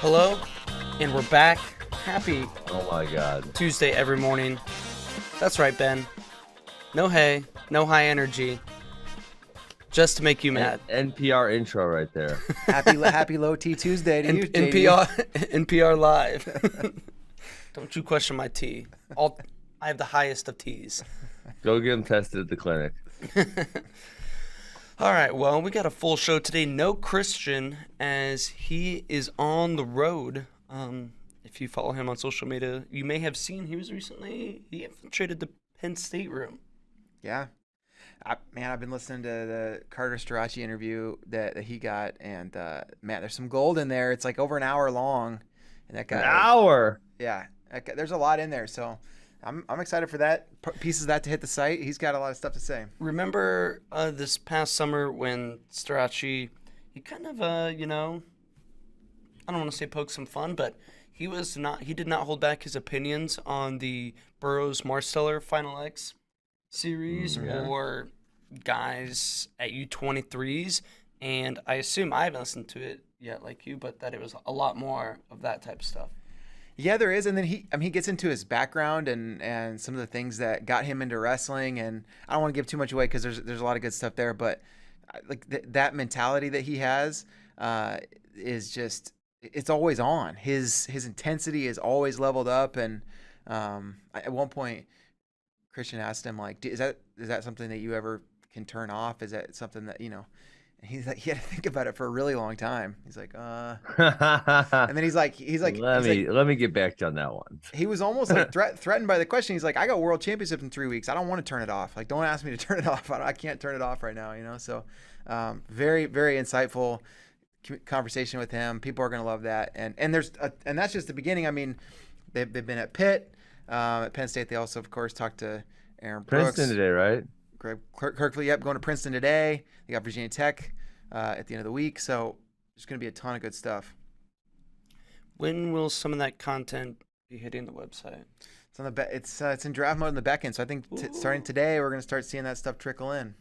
Hello, and we're back. Happy Oh my God. Tuesday every morning. That's right, Ben. No hay, no high energy, just to make you mad. NPR intro right there. Happy low T Tuesday to you, JD. NPR live. Don't you question my tea. I have the highest of teas. Go get him tested at the clinic. All right, well, we got a full show today. No Christian, as he is on the road. If you follow him on social media, you may have seen he infiltrated the Penn State room. Yeah. I've been listening to the Carter Strachey interview that he got, and man, there's some gold in there. It's like over an hour long. And that guy, An hour? Yeah. There's a lot in there, so I'm excited for that. Pieces of that to hit the site. He's got a lot of stuff to say. Remember this past summer when Strachey, he kind of, I don't want to say poke some fun, but he did not hold back his opinions on the Burroughs Marsteller Final X series or guys at U23s, and I assume I haven't listened to it yet like you, but that it was a lot more of that type of stuff. Yeah, there is, and then he gets into his background and some of the things that got him into wrestling, and I don't want to give too much away because there's a lot of good stuff there, but like that mentality that he has is just, it's always on. His intensity is always leveled up, and at one point, Christian asked him, like, is that something that you ever can turn off? Is that something that, and he's like, he had to think about it for a really long time. He's like, and then he's like, let me get back to on that one. He was almost like threatened by the question. He's like, I got world championship in 3 weeks. I don't want to turn it off. Like, don't ask me to turn it off. I can't turn it off right now. So, very, very insightful conversation with him. People are going to love that. And that's just the beginning. I mean, they've been at Pitt, at Penn State. They also, of course, talked to Aaron Brooks. Princeton today, right? Greg Kirkley, yep, going to Princeton today. They got Virginia Tech at the end of the week. So there's going to be a ton of good stuff. When will some of that content be hitting the website? It's on it's in draft mode in the back end. So I think starting today, we're going to start seeing that stuff trickle in.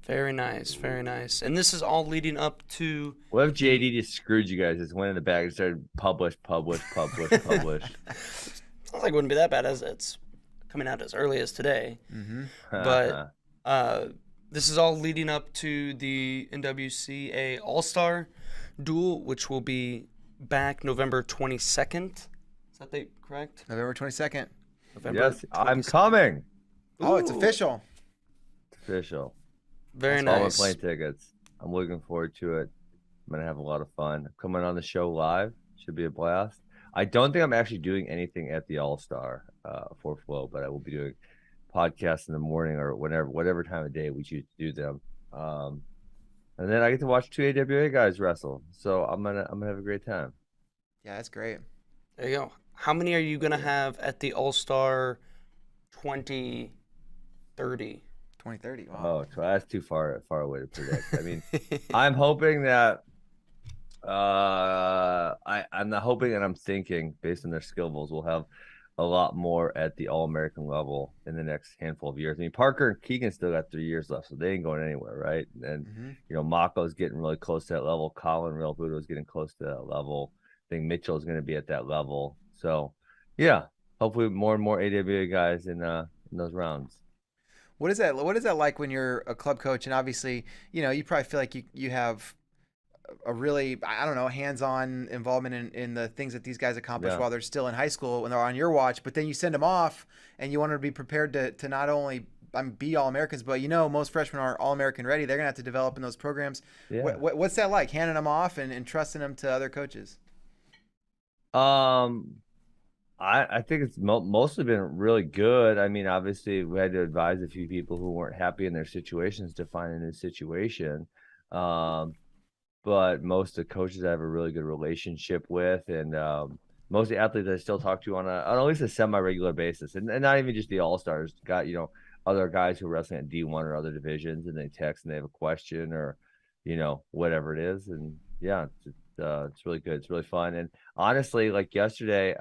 Very nice, very nice. And this is all leading up to... What if JD just screwed you guys? Just went in the back and started publish. Sounds like it wouldn't be that bad as it's coming out as early as today. Mm-hmm. But this is all leading up to the NWCA All-Star Duel, which will be back November 22nd. Is that date correct? November 22nd. Yes, I'm coming. Oh, it's official. It's official. Very All my nice. plane tickets. I'm looking forward to it. I'm going to have a lot of fun. I'm coming on the show live. Should be a blast. I don't think I'm actually doing anything at the All-Star for Flow, but I will be doing podcasts in the morning or whatever time of day we choose to do them. And then I get to watch two AWA guys wrestle. So I'm gonna have a great time. Yeah, that's great. There you go. How many are you going to have at the All-Star 2030? 2030. Wow. Oh, so that's too far away to predict. I mean, I'm hoping that I'm not hoping and I'm thinking based on their skill levels we'll have a lot more at the All-American level in the next handful of years. I mean, Parker and Keegan still got 3 years left, so they ain't going anywhere, right? And Mako's getting really close to that level. Colin Real Budo is getting close to that level. I think Mitchell is going to be at that level. So, yeah, hopefully more and more AWA guys in those rounds. What is that like when you're a club coach? And obviously, you probably feel like you have a really, I don't know, hands-on involvement in the things that these guys accomplish while they're still in high school when they're on your watch. But then you send them off, and you want to be prepared to not only be All-Americans, but most freshmen are All-American ready. They're gonna have to develop in those programs. Yeah. What's that like, handing them off and trusting them to other coaches? I think it's mostly been really good. I mean, obviously, we had to advise a few people who weren't happy in their situations to find a new situation. But most of the coaches I have a really good relationship with, and most of the athletes I still talk to on at least a semi-regular basis, and not even just the All-Stars. Got other guys who are wrestling at D1 or other divisions, and they text and they have a question or whatever it is, and yeah, it's really good. It's really fun, and honestly, like yesterday,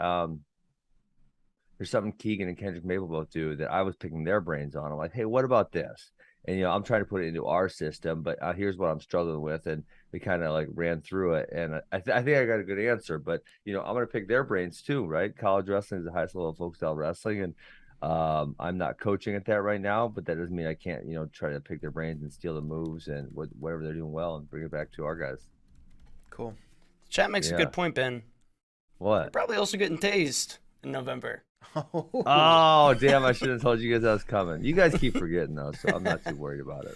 there's something Keegan and Kendrick Maple both do that I was picking their brains on. I'm like, hey, what about this? And I'm trying to put it into our system, but here's what I'm struggling with, and we kind of like ran through it, and I think I got a good answer. But I'm gonna pick their brains too, right? College wrestling is the highest level of folk style wrestling, and I'm not coaching at that right now, but that doesn't mean I can't try to pick their brains and steal the moves and whatever they're doing well and bring it back to our guys. Cool. Chat makes a good point, Ben. What? You're probably also getting tased in November. Oh, damn, I should have told you guys I was coming. You guys keep forgetting, though, so I'm not too worried about it.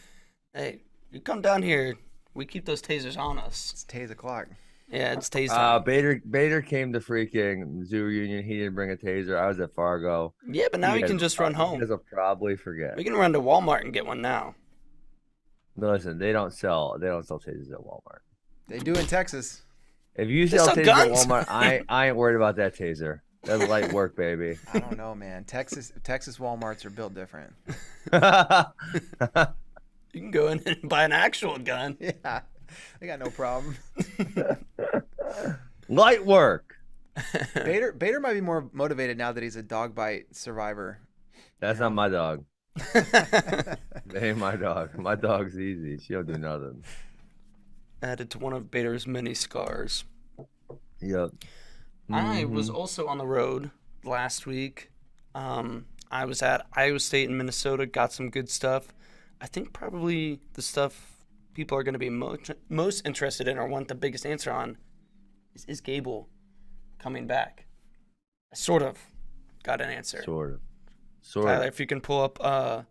Hey, you come down here, we keep those tasers on us. It's tase o'clock. Yeah, it's tase time. Bader came to freaking Zoo Reunion. He didn't bring a taser. I was at Fargo. Yeah, but now you can just run home. You guys will probably forget. We can run to Walmart and get one now. No, listen, they don't sell tasers at Walmart. They do in Texas. If you sell tasers at Walmart, I ain't worried about that taser. That's light work, baby. I don't know, man. Texas Walmarts are built different. You can go in and buy an actual gun. Yeah, they got no problem. Light work. Bader might be more motivated now that he's a dog bite survivor. That's not my dog. That ain't my dog. My dog's easy. She don't do nothing. Added to one of Bader's many scars. Yep. I was also on the road last week. I was at Iowa State in Minnesota, got some good stuff. I think probably the stuff people are going to be most interested in or want the biggest answer on is Gable coming back? I sort of got an answer. Sort of. Tyler, if you can pull up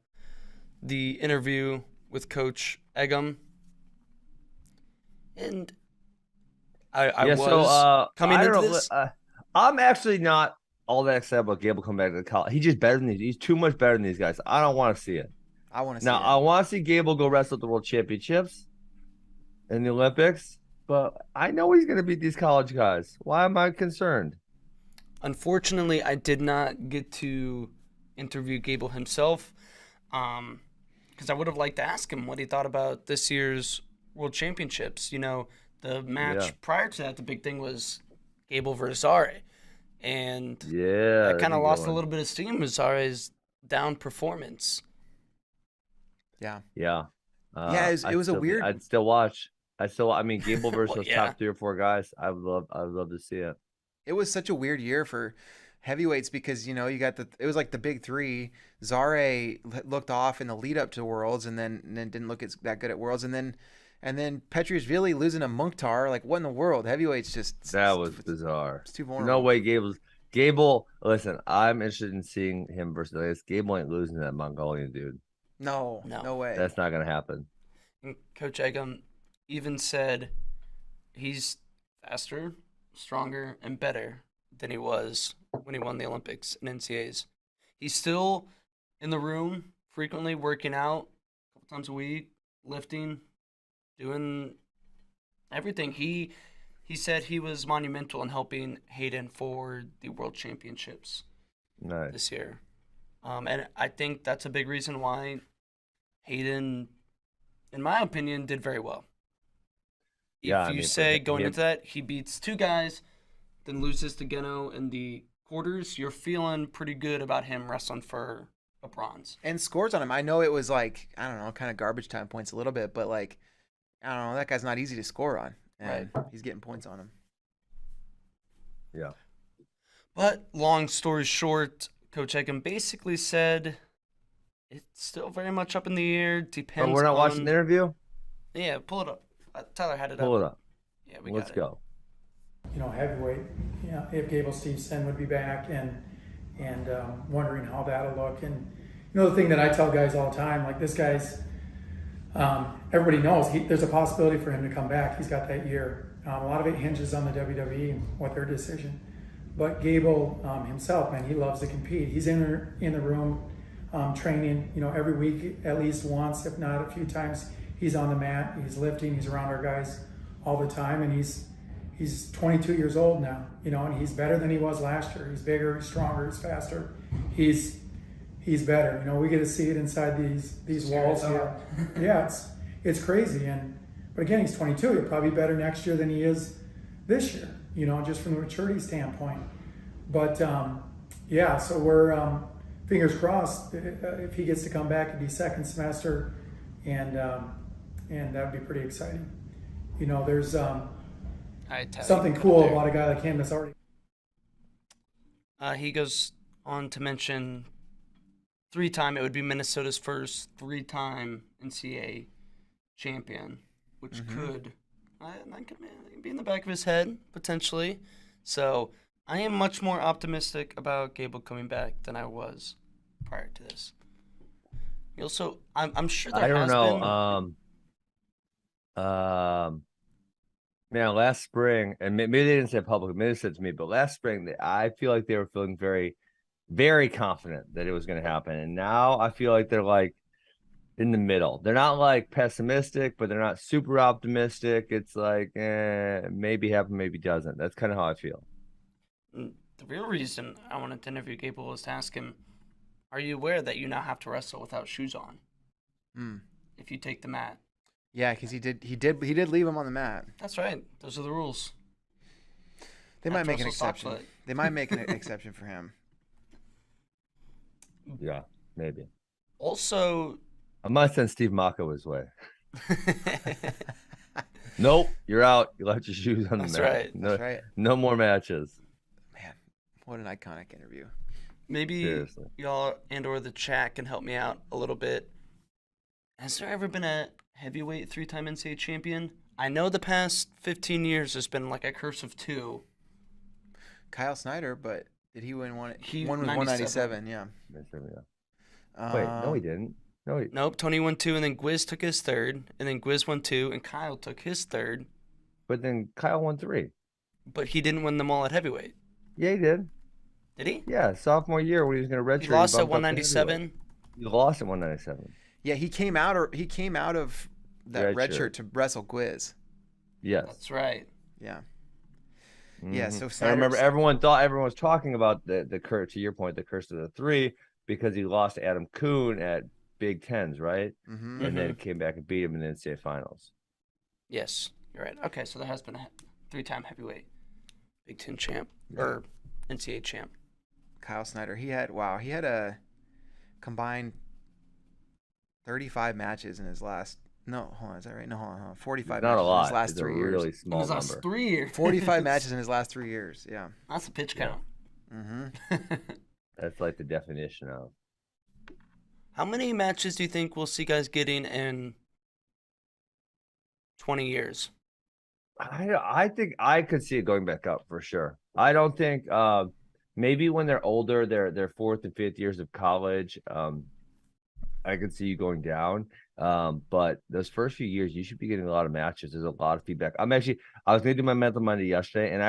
the interview with Coach Eggum. And coming into this. I'm actually not all that excited about Gable coming back to college. He's just better than these. He's too much better than these guys. I don't want to see it. I want to see now. it. I want to see Gable go wrestle at the World Championships in the Olympics, but I know he's going to beat these college guys. Why am I concerned? Unfortunately, I did not get to interview Gable himself because I would have liked to ask him what he thought about this year's World Championships. The match prior to that, the big thing was Gable versus Zare. And I kind of lost a little bit of steam with Zare's down performance. Yeah. Yeah. It was a weird. I'd still watch. Gable versus top 3 or 4 guys. I would love to see it. It was such a weird year for heavyweights because you got it was like the big 3. Zare looked off in the lead up to Worlds and then didn't look that good at Worlds and then Petriashvili losing to Mukhtar. Like, what in the world? Heavyweights just... That was bizarre. It's too vulnerable. No way Gable, listen, I'm interested in seeing him versus this. Gable ain't losing to that Mongolian dude. No way. That's not going to happen. And Coach Eggum even said he's faster, stronger, and better than he was when he won the Olympics and NCAAs. He's still in the room, frequently working out a couple times a week, lifting, doing everything. He said he was monumental in helping Hayden for the World Championships this year. And I think that's a big reason why Hayden, in my opinion, did very well. If you say going into that, he beats 2 guys, then loses to Geno in the quarters, you're feeling pretty good about him wrestling for a bronze. And scores on him. I know it was like, I don't know, kind of garbage time points a little bit, but like, I don't know, that guy's not easy to score on. And he's getting points on him. Yeah. But long story short, Coach Eggum basically said it's still very much up in the air. Depends on... we're not watching the interview? Yeah, pull it up. Tyler had it up. Pull it up. Yeah, Let's go. Heavyweight, if Gable Steveson would be back and wondering how that'll look. And, the thing that I tell guys all the time, like this guy's, everybody knows there's a possibility for him to come back. He's got that year. A lot of it hinges on the WWE and what their decision. But Gable himself, man, he loves to compete. He's in the room training, every week at least once, if not a few times. He's on the mat, he's lifting, he's around our guys all the time, and he's 22 years old now, and he's better than he was last year. He's bigger, he's stronger, he's faster. He's better. We get to see it inside these walls here. Yeah, it's crazy. But again, he's 22. He'll probably be better next year than he is this year, just from the maturity standpoint. But so we're fingers crossed if he gets to come back and be second semester and that would be pretty exciting. You know, there's something you cool there. about a guy like him that's already. He goes on to mention it would be Minnesota's first 3-time NCAA champion, which could be in the back of his head, potentially. So I am much more optimistic about Gable coming back than I was prior to this. He also, I'm sure there I don't has know. Man, last spring, and maybe they didn't say it publicly, maybe they said to me, but last spring, I feel like they were feeling very, very confident that it was going to happen. And now I feel like they're like in the middle. They're not like pessimistic, but they're not super optimistic. It's like, maybe happen, maybe doesn't. That's kind of how I feel. The real reason I wanted to interview Gable was to ask him, are you aware that you now have to wrestle without shoes on if you take the mat? Yeah, because he did leave him on the mat. That's right. Those are the rules. They might make an exception. Softfoot. They might make an exception for him. Yeah, maybe. Also, I might send Steve Mako his way. Nope, you're out. You left your shoes on the That's mat. right. No, That's right. no more matches. Man, what an iconic interview. maybe Seriously. y'all or the chat can help me out a little bit. Has there ever been a heavyweight 3-time NCAA champion? I know the past 15 years has been like a curse of 2. Kyle Snyder, but did he win one? He One was 197. Yeah. Wait, no, he didn't. No, Nope, Tony won 2, and then Gwiz took his 3rd, and then Gwiz won 2, and Kyle took his 3rd. but then Kyle won 3. But he didn't win them all at heavyweight. Yeah, he did. Did he? Yeah, sophomore year when he was going to redshirt. He lost at bumped up to 197. heavyweight. He lost at 197. Yeah, he came out of that red shirt to wrestle Gwiz. Yes. That's right. Yeah. Mhm. Yeah, so I remember Snyder's- everyone was talking about the curse, to your point, the curse of the 3, because he lost to Adam Kuhn at Big Tens, right? Mhm. And then came back and beat him in the NCAA finals. Yes, you're right. Okay, so there has been a 3-time heavyweight Big Ten champ or NCAA champ. Kyle Snyder, he had a combined 35 matches in his last. No, hold on, is that right? No, hold on. 45 Not matches a lot. in his last It's a 3 really years. In small his last number. 3 years. 45 matches in his last 3 years. Yeah. That's a pitch count. Mm-hmm. That's like the definition of. How many matches do you think we'll see guys getting in 20 years? I think I could see it going back up for sure. I don't think maybe when they're older, their 4th and 5th years of college, I could see you going down. But those first few years, you should be getting a lot of matches. There's a lot of feedback. I was gonna do my mental Monday yesterday, and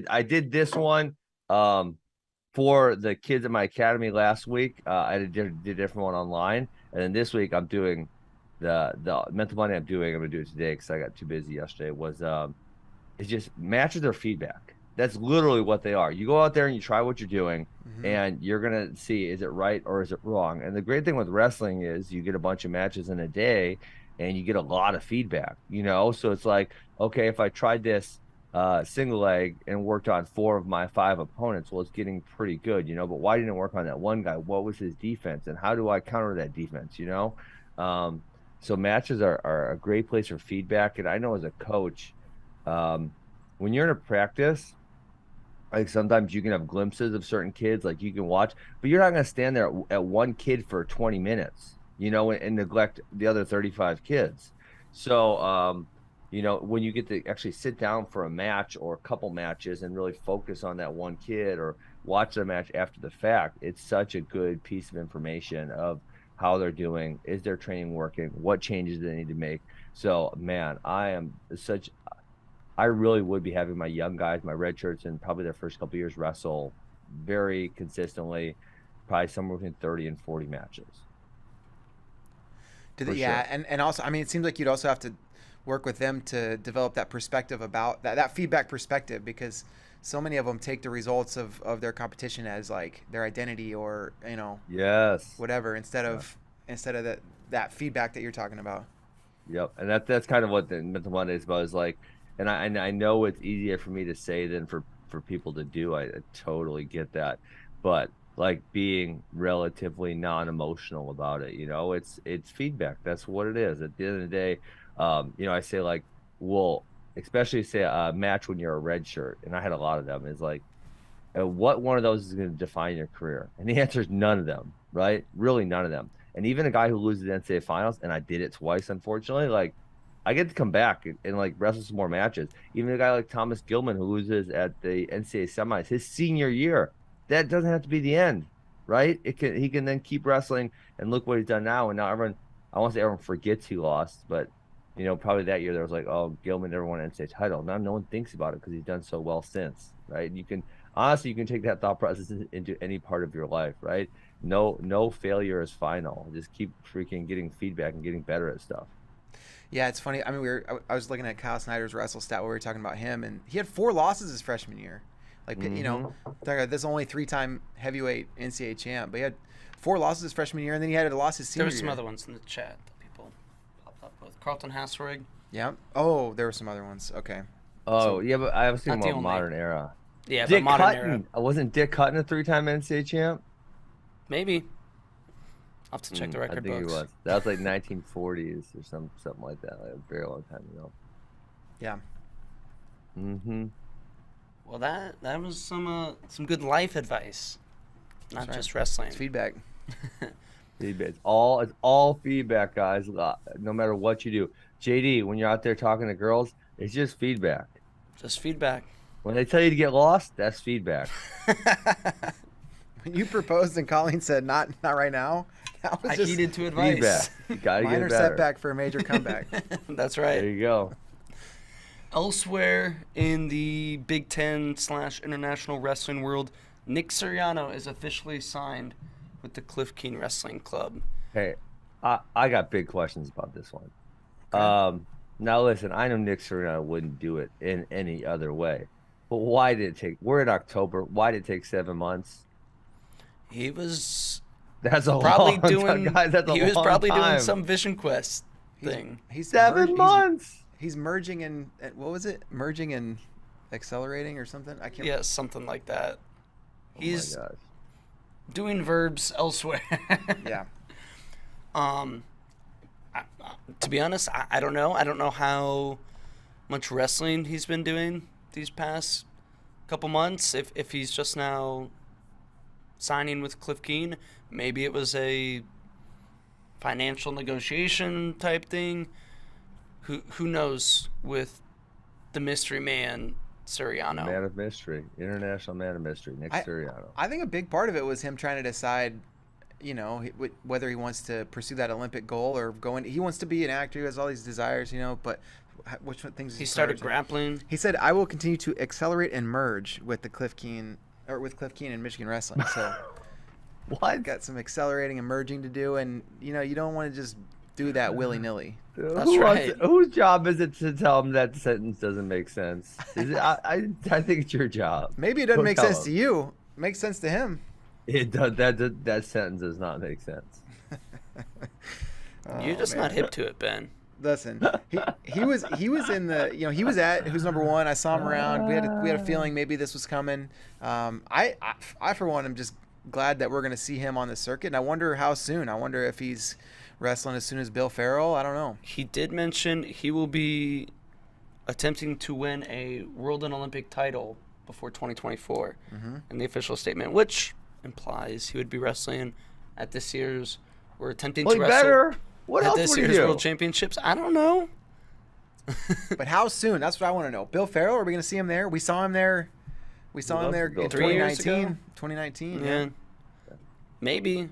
I did this one for the kids at my academy last week. I did a different one online, and then this week I'm doing the mental Monday. I'm gonna do it today because I got too busy yesterday. It's just matches are feedback. That's literally what they are. You go out there and you try what you're doing, and you're gonna see, is it right or is it wrong? And the great thing with wrestling is you get a bunch of matches in a day, and you get a lot of feedback. So it's like, okay, if I tried this single leg and worked on 4 of my 5 opponents, well, it's getting pretty good, but why didn't it work on that one guy? What was his defense, and how do I counter that defense? So matches are a great place for feedback. And I know as a coach, when you're in a practice, like sometimes you can have glimpses of certain kids, like you can watch, but you're not going to stand there at one kid for 20 minutes, and neglect the other 35 kids. So, when you get to actually sit down for a match or a couple matches and really focus on that one kid or watch the match after the fact, it's such a good piece of information of how they're doing. Is their training working? What changes do they need to make? So, man, I really would be having my young guys, my red shirts, in probably their first couple of years wrestle very consistently, probably somewhere between 30 and 40 matches. Yeah, and also, it seems like you'd also have to work with them to develop that perspective about that feedback perspective, because so many of them take the results of their competition as like their identity or yes, whatever, instead of that feedback that you're talking about. Yep, and that's kind of what the Mental Monday is about. Is like, and I know it's easier for me to say than for people to do. I totally get that, but like being relatively non-emotional about it. It's feedback. That's what it is. At the end of the day, I say like, well, especially say a match when you're a red shirt, and I had a lot of them, is like, what one of those is going to define your career? And the answer is none of them, right? Really none of them. And even a guy who loses the NCAA finals, and I did it twice, unfortunately, like I get to come back and like wrestle some more matches. Even a guy like Thomas Gilman who loses at the NCAA semis his senior year, that doesn't have to be the end, right? He can then keep wrestling, and look what he's done now. And now everyone, I won't say everyone forgets he lost, but probably that year there was like, oh, Gilman never won an NCAA title. Now no one thinks about it because he's done so well since, right? You can honestly, you can take that thought process into any part of your life, right? No failure is final. Just keep freaking getting feedback and getting better at stuff. Yeah, it's funny. I mean, I was looking at Kyle Snyder's wrestle stat where we were talking about him, and he had 4 losses his freshman year. Like, this only 3-time heavyweight NCAA champ, but he had 4 losses his freshman year, and then he had a loss his senior year. There were some other ones in the chat that people popped up with. Carlton Hasselrig. Yeah. Oh, there were some other ones. Okay. Oh, yeah, but I was thinking more modern era. Yeah, Dick but modern Hutton. era. Wasn't Dick Hutton a 3-time NCAA champ? Maybe. I'll have to check the record I think books. he was. That was like 1940s or something like that, like a very long time ago. Yeah. Mm-hmm. Well, that was some good life advice, not That's just right. wrestling. It's feedback. Feedback. It's all feedback, guys. No matter what you do. JD, when you're out there talking to girls, it's just feedback. Just feedback. When they tell you to get lost, that's feedback. When you proposed and Colleen said not right now, that was I just heeded to advice. Feedback. You gotta minor get better. setback for a major comeback. That's There right. you go. Elsewhere in the Big Ten / international wrestling world, Nick Suriano is officially signed with the Cliff Keen Wrestling Club. Hey, I got big questions about this one. Okay. Now listen, I know Nick Suriano wouldn't do it in any other way, but why did it take? We're in October. Why did it take 7 months? He was That's a probably long doing. time, guys. That's a he was long probably time. doing some Vision Quest thing. He's 7 months. He's merging and what was it? Merging and accelerating or something? I can't. Yeah, something like that. He's Oh my gosh. doing verbs elsewhere. Yeah. To be honest, I don't know. I don't know how much wrestling he's been doing these past couple months. If he's just now signing with Cliff Keen, maybe it was a financial negotiation type thing. Who knows with the mystery man Suriano? Man of mystery, international man of mystery, Nick Suriano. I think a big part of it was him trying to decide, whether he wants to pursue that Olympic goal or go in. He wants to be an actor. He has all these desires, but which things? He started grappling. He said, "I will continue to accelerate and merge with Cliff Keen and Michigan Wrestling." So, What? got some accelerating and merging to do, and you don't want to just do that willy nilly. That's right. Whose job is it to tell him that sentence doesn't make sense? Is it, I think it's your job. Maybe it doesn't Go make tell sense him. to you. It makes sense to him. It does. That sentence does not make sense. You're just not hip to it, Ben. Listen, he was in the he was at Who's Number One. I saw him around. We had a feeling maybe this was coming. I for one am just glad that we're going to see him on the circuit, and I wonder how soon. I wonder if he's wrestling as soon as Bill Farrell. I don't know. He did mention he will be attempting to win a world and Olympic title before 2024 in the official statement, which implies he would be wrestling at this year's or attempting to wrestle better. What at else this would he year's do? World Championships. I don't know. But how soon? That's what I want to know. Bill Farrell, are we going to see him there? We saw him there. We saw him there in 3 years ago? 2019. Yeah. Maybe.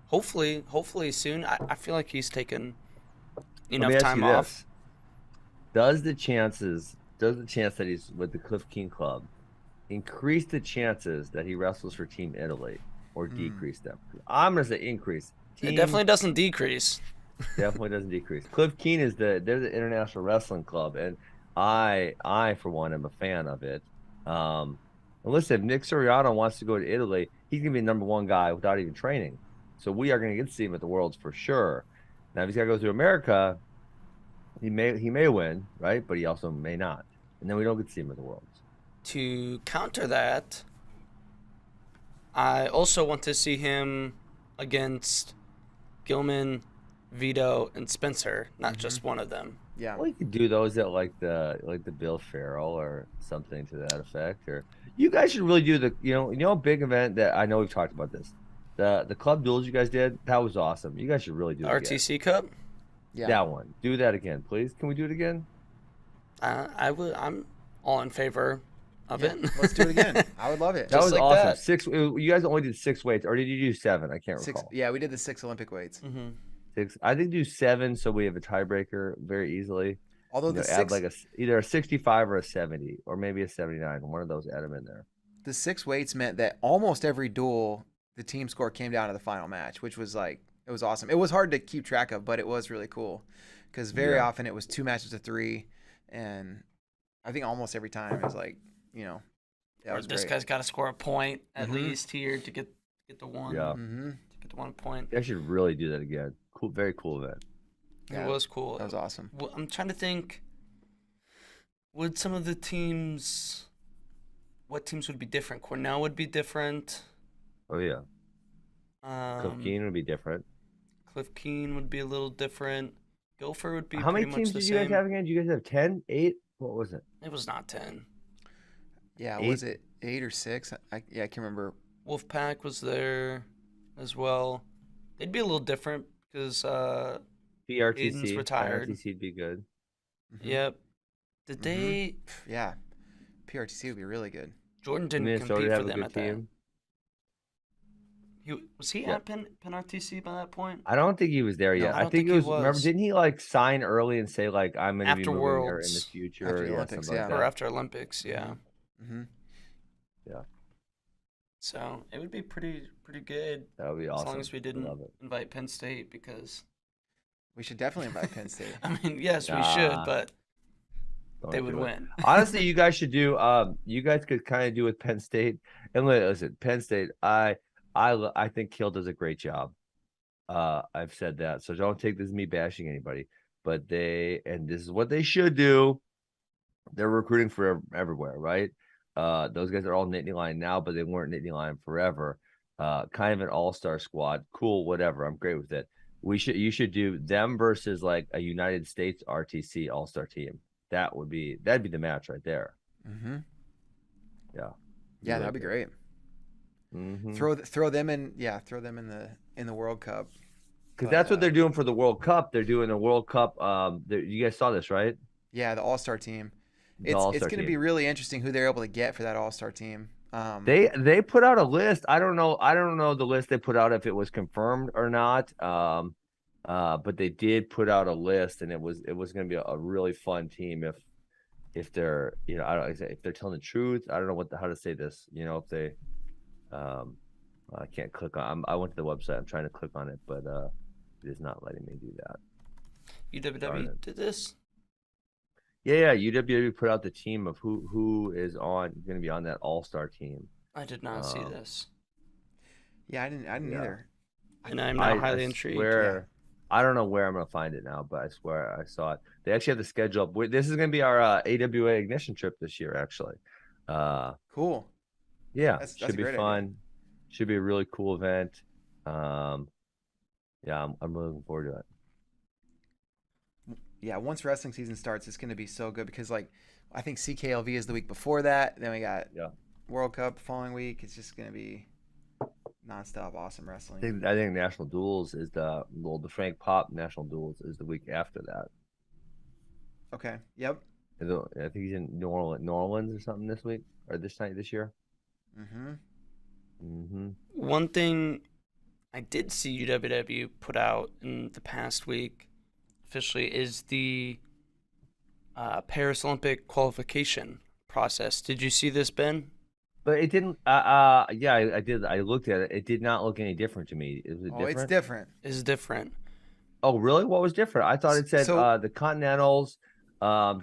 Hopefully soon. I feel like he's taken enough time off. Does the chance that he's with the Cliff Keen Club increase the chances that he wrestles for Team Italy or decrease them? I'm gonna say increase. It definitely doesn't decrease. Definitely doesn't decrease. Cliff Keen they're the International Wrestling Club, and I for one am a fan of it. And listen, if Nick Suriano wants to go to Italy, he's gonna be the #1 guy without even training. So we are gonna get to see him at the Worlds for sure. Now if he's gotta go through America, he may win, right? But he also may not. And then we don't get to see him at the Worlds. To counter that, I also want to see him against Gilman, Vito, and Spencer, not just one of them. Yeah. Well, you could do those at like the Bill Farrell or something to that effect. Or you guys should really do a big event that I know we've talked about this. The club duels you guys did, that was awesome. You guys should really do it again. RTC Cup. Yeah. That one. Do that again, please. Can we do it again? I'm all in favor of it. Let's do it again. I would love it. That was like awesome. that. You guys only did 6 weights, or did you do 7? I can't recall. Yeah, we did the 6 Olympic weights. Mm-hmm. 6. I think do 7, so we have a tiebreaker very easily. Although the add 6, like either a 65 or a 70, or maybe a 79. One of those, add them in there. the 6 weights meant that almost every duel, the team score came down to the final match, which was like, it was awesome. It was hard to keep track of, but it was really cool because very often it was 2 matches to 3, and I think almost every time it was like, that was this great. guy's got to score a point at least here to get the one. Yeah. Mm-hmm. To get the 1 point. I should really do that again. Cool, very cool event. Yeah, It was cool. That was awesome. Well, I'm trying to think. Would some of the teams? What teams would be different? Cornell would be different. Oh yeah, Cliff Keen would be different. Cliff Keen would be a little different. Gopher would be How many pretty teams much the did you guys same. have again? Did you guys have 10, 8? What was it? It was not 10. Yeah, 8? was it 8 or 6? I can't remember. Wolfpack was there as well. They'd be a little different because PRTC. Aiden's retired. PRTC'd be good. Mhm. Yep. Did they? Yeah, PRTC would be really good. Jordan didn't Minnesota compete have for a them good at that. team. Was he Yeah. at Penn RTC by that point? I don't think he was there yet. I I don't think think it he was. Remember, was. didn't he like sign early and say like I'm going to be After moving there in the Worlds. future? After the Yeah, Olympics, something like yeah. Or that. after Olympics, yeah. Mm-hmm. So it would be pretty good That would be awesome. as long as we didn't Love it. invite Penn State because We should definitely invite Penn State. I mean yes we should Nah. but Don't they would do it. win. Honestly, you guys should do. You guys could kind of do with Penn State. And listen, Penn State. I think Kill does a great job. I've said that, so don't take this as me bashing anybody. But this is what they should do. They're recruiting for everywhere, right? Those guys are all Nittany Lion now, but they weren't Nittany Lion forever. Kind of an all-star squad. Cool, whatever. I'm great with it. You should do them versus like a United States RTC all-star team. That'd be the match right there. Mm-hmm. Yeah. Yeah, that'd be great. Mm-hmm. Throw them in. Yeah, throw them in the World Cup. Because But, that's what they're doing for the World Cup. They're doing the World Cup. You guys saw this, right? Yeah, the All-Star team. The It's All-Star going to team. be really interesting who they're able to get for that All-Star team. They put out a list. I don't know the list they put out if it was confirmed or not. But they did put out a list, and it was going to be a really fun team if they're if they're telling the truth. I don't know how to say this. If they I can't click on. I went to the website. I'm trying to click on it, but it is not letting me do that. UWW did this? Yeah. UWW put out the team of who is going to be on that all-star team. I did not see this. Yeah, I didn't Yeah. either. And I'm now highly I intrigued. swear, I don't know where I'm gonna find it now, but I swear I saw it. They actually have the schedule up. This is gonna be our AWA Ignition trip this year, actually. Cool. Yeah, That's should a be great fun. Should be a really cool event. Yeah, I'm really looking forward to it. Yeah, once wrestling season starts, it's going to be so good because, like, I think CKLV is the week before that. Then we got World Cup the following week. It's just going to be nonstop awesome wrestling. I think National Duels is the Frank Pop National Duels is the week after that. Okay. Yep. I think he's in New Orleans or something this week or this year. Mm-hmm. Mm-hmm. One thing I did see UWW put out in the past week officially is the Paris Olympic qualification process. Did you see this, Ben? But it didn't. Yeah, I did. I looked at it. It did not look any different to me. Is it different? It's different. It's different. Oh, really? What was different? I thought it said So- the Continentals,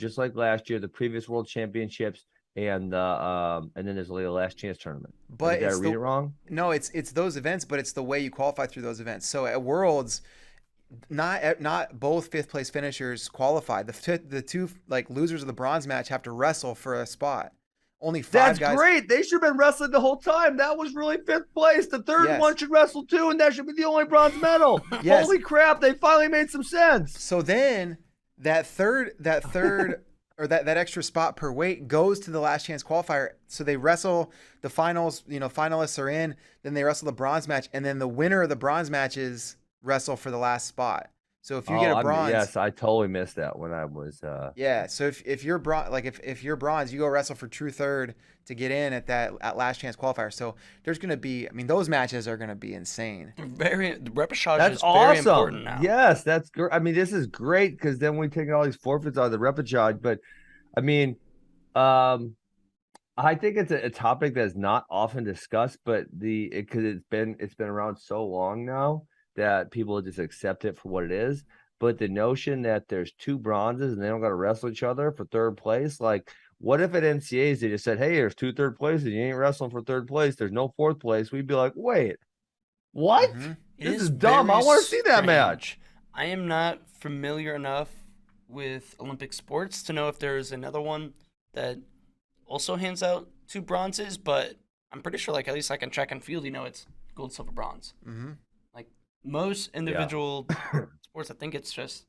just like last year, the previous World Championships, and then there's like a last chance tournament. But Did I it's read it wrong? No, it's those events, but it's the way you qualify through those events. So at Worlds, not both fifth place finishers qualify. The two like losers of the bronze match have to wrestle for a spot. only 5 That's guys. great. They should have been wrestling the whole time. That was really 5th place. The third Yes. one should wrestle too, and that should be the only bronze medal. Yes. Holy crap! They finally made some sense. So then that third or that extra spot per weight goes to the last chance qualifier. So they wrestle the finals, finalists are in, then they wrestle the bronze match, and then the winner of the bronze matches wrestle for the last spot. So if you get a bronze, yes, I totally missed that when I was. Yeah. So if you're bronze, if you're bronze, you go wrestle for true third to get in at last chance qualifier. So there's going to be, those matches are going to be insane. The repechage That's is awesome. very important now. Yes, that's great. This is great because then we take all these forfeits out of the repechage. But I think it's a topic that's not often discussed, but because it's been around so long now that people just accept it for what it is. But the notion that there's 2 bronzes and they don't got to wrestle each other for 3rd place, like what if at NCAs they just said, hey, there's 2 3rd places, you ain't wrestling for 3rd place, there's no 4th place, we'd be like, wait, what? Mm-hmm. This is dumb. I want to see that match. I am not familiar enough with Olympic sports to know if there's another one that also hands out 2 bronzes, but I'm pretty sure, at least in track and field, it's gold, silver, bronze. Mm-hmm. Most individual sports, I think it's just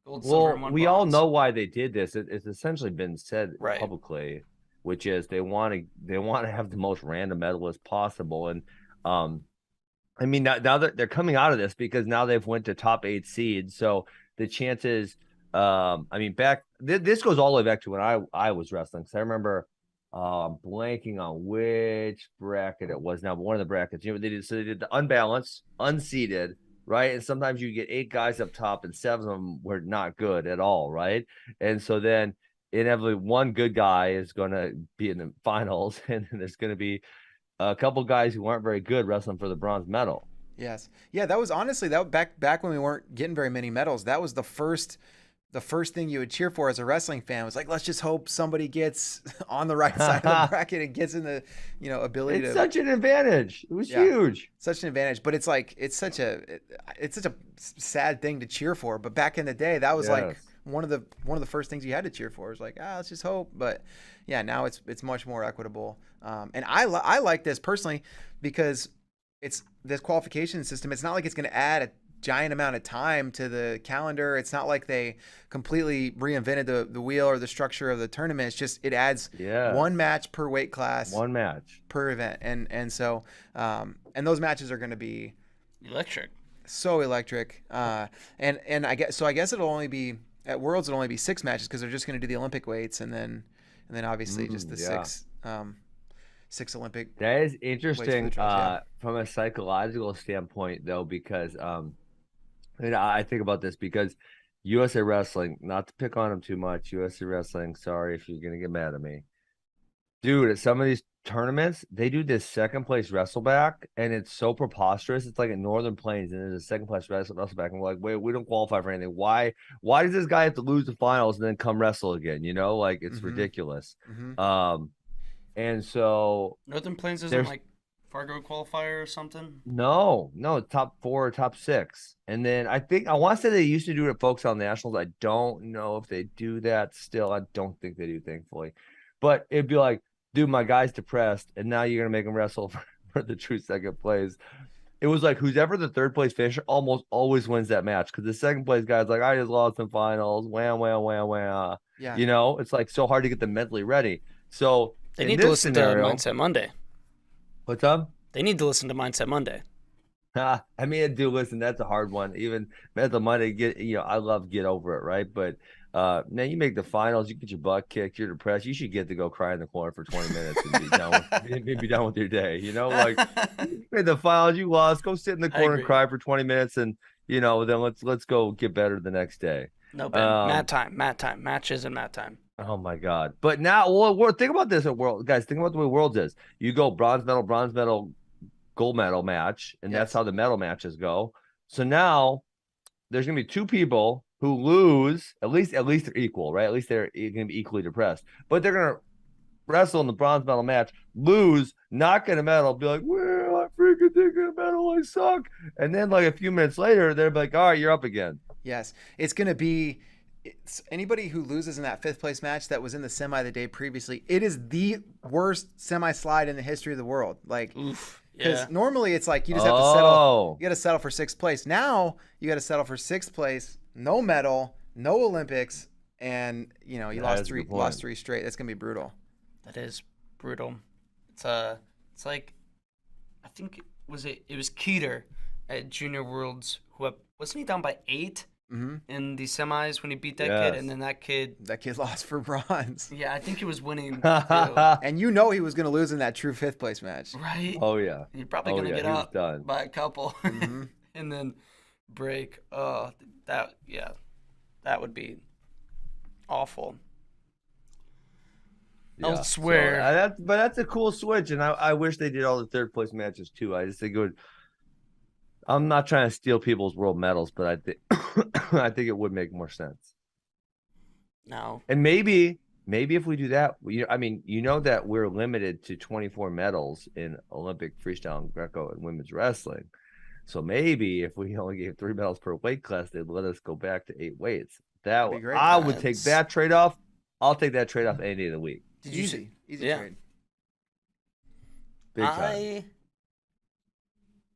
gold, silver, and 1 we bronze. all know why they did this. It's essentially been said Right. publicly, which is they want to have the most random medalists possible. And now that they're coming out of this because now they've went to top 8 seeds, so the chances. This goes all the way back to when I was wrestling. Because I remember blanking on which bracket it was now, but one of the brackets. They did the unbalanced, unseeded, right? And sometimes you get 8 guys up top, and 7 of them were not good at all, right? And so then inevitably one good guy is going to be in the finals, and then there's going to be a couple guys who aren't very good wrestling for the bronze medal. Yes. Yeah, that was honestly back when we weren't getting very many medals. That was the first thing you would cheer for as a wrestling fan was let's just hope somebody gets on the right side of the bracket and gets in the, ability to. It's such an advantage. It was huge. Such an advantage, but it's such a sad thing to cheer for. But back in the day, that was one of the first things you had to cheer for. It was let's just hope. But yeah, now it's much more equitable. And I like this personally because it's this qualification system. It's not like it's going to add a giant amount of time to the calendar. It's not like they completely reinvented the wheel or the structure of the tournament. It's just it adds 1 match per weight class, 1 match per event, and so and those matches are going to be electric, so electric. And I guess it'll only be at Worlds. It'll only be 6 matches because they're just going to do the Olympic weights and then obviously just the 6 Olympic. That is interesting trials, from a psychological standpoint, though, because I think about this because USA Wrestling, not to pick on them too much, USA Wrestling, sorry if you're going to get mad at me. Dude, at some of these tournaments, they do this 2nd place wrestleback, and it's so preposterous. It's like at Northern Plains, and there's a 2nd place wrestleback, and we're like, wait, we don't qualify for anything. Why does this guy have to lose the finals and then come wrestle again? It's ridiculous. Mm-hmm. And so Northern Plains isn't Fargo qualifier or something? No, top 4 or top 6. And then I want to say they used to do it at Folks on Nationals. I don't know if they do that still. I don't think they do, thankfully. But it'd be like, dude, my guy's depressed, and now you're going to make him wrestle for the true 2nd place. It was like who's ever the 3rd place finisher almost always wins that match because the 2nd place guy's like, I just lost in finals. Wham, wham, wham, wham. Yeah. It's so hard to get them mentally ready. So they need to listen to Mindset Monday. What's up? They need to listen to Mindset Monday. Listen, that's a hard one. Even Mental Monday, I love Get Over It, right? But now you make the finals, you get your butt kicked, you're depressed. You should get to go cry in the corner for 20 minutes and be done with your day. You made the finals, you lost. Go sit in the corner and cry for 20 minutes, and then let's go get better the next day. No, Ben. Mat time. Matches and mat time. Oh my God! But now, think about this at World, guys. Think about the way Worlds is. You go bronze medal, gold medal match, and that's how the medal matches go. So now there's gonna be 2 people who lose. At least they're equal, right? At least they're gonna be equally depressed. But they're gonna wrestle in the bronze medal match, lose, not get a medal, be like, well, I freaking didn't get a medal, I suck. And then a few minutes later, they're like, all right, you're up again. Yes, it's gonna be it's anybody who loses in that 5th place match that was in the semi the day previously, it is the worst semi slide in the history of the world. Like, Oof. because Yeah. normally it's like you just have to settle. You got to settle for 6th place. Now you got to settle for 6th place, no medal, no Olympics, and you lost three straight. That's gonna be brutal. That is brutal. It's like, I think it was Keeter at Junior Worlds wasn't he down by 8 in the semis when he beat that kid, and then that kid lost for bronze. Yeah, I think he was winning too. And he was gonna lose in that true 5th place match. Right. Oh yeah. You're probably gonna get up by a couple, and then break. Oh, that would be awful. Yeah. Elsewhere. But that's a cool switch, and I wish they did all the 3rd place matches too. I just think it would. I'm not trying to steal people's world medals, but I think I think it would make more sense. No. And maybe if we do that, that we're limited to 24 medals in Olympic freestyle and Greco and women's wrestling. So maybe if we only gave 3 medals per weight class, they'd let us go back to 8 weights. That would be great. I would take that trade off. I'll take that trade off any day of the week. Easy trade. Big time.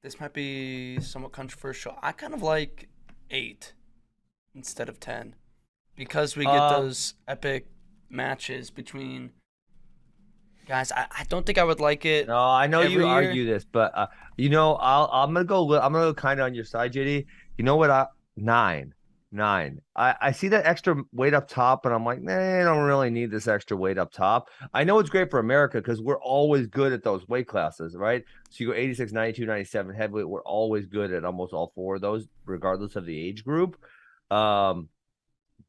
This might be somewhat controversial. I kind of like 8 instead of 10 because we get those epic matches between guys. I don't think I would like it. No, I know you argue this, but I'm gonna go kind of on your side, JD. You know what? 9. I see that extra weight up top, and I'm like, I don't really need this extra weight up top. I know it's great for America because we're always good at those weight classes, right? So you go 86, 92, 97 heavyweight. We're always good at almost all 4 of those, regardless of the age group. But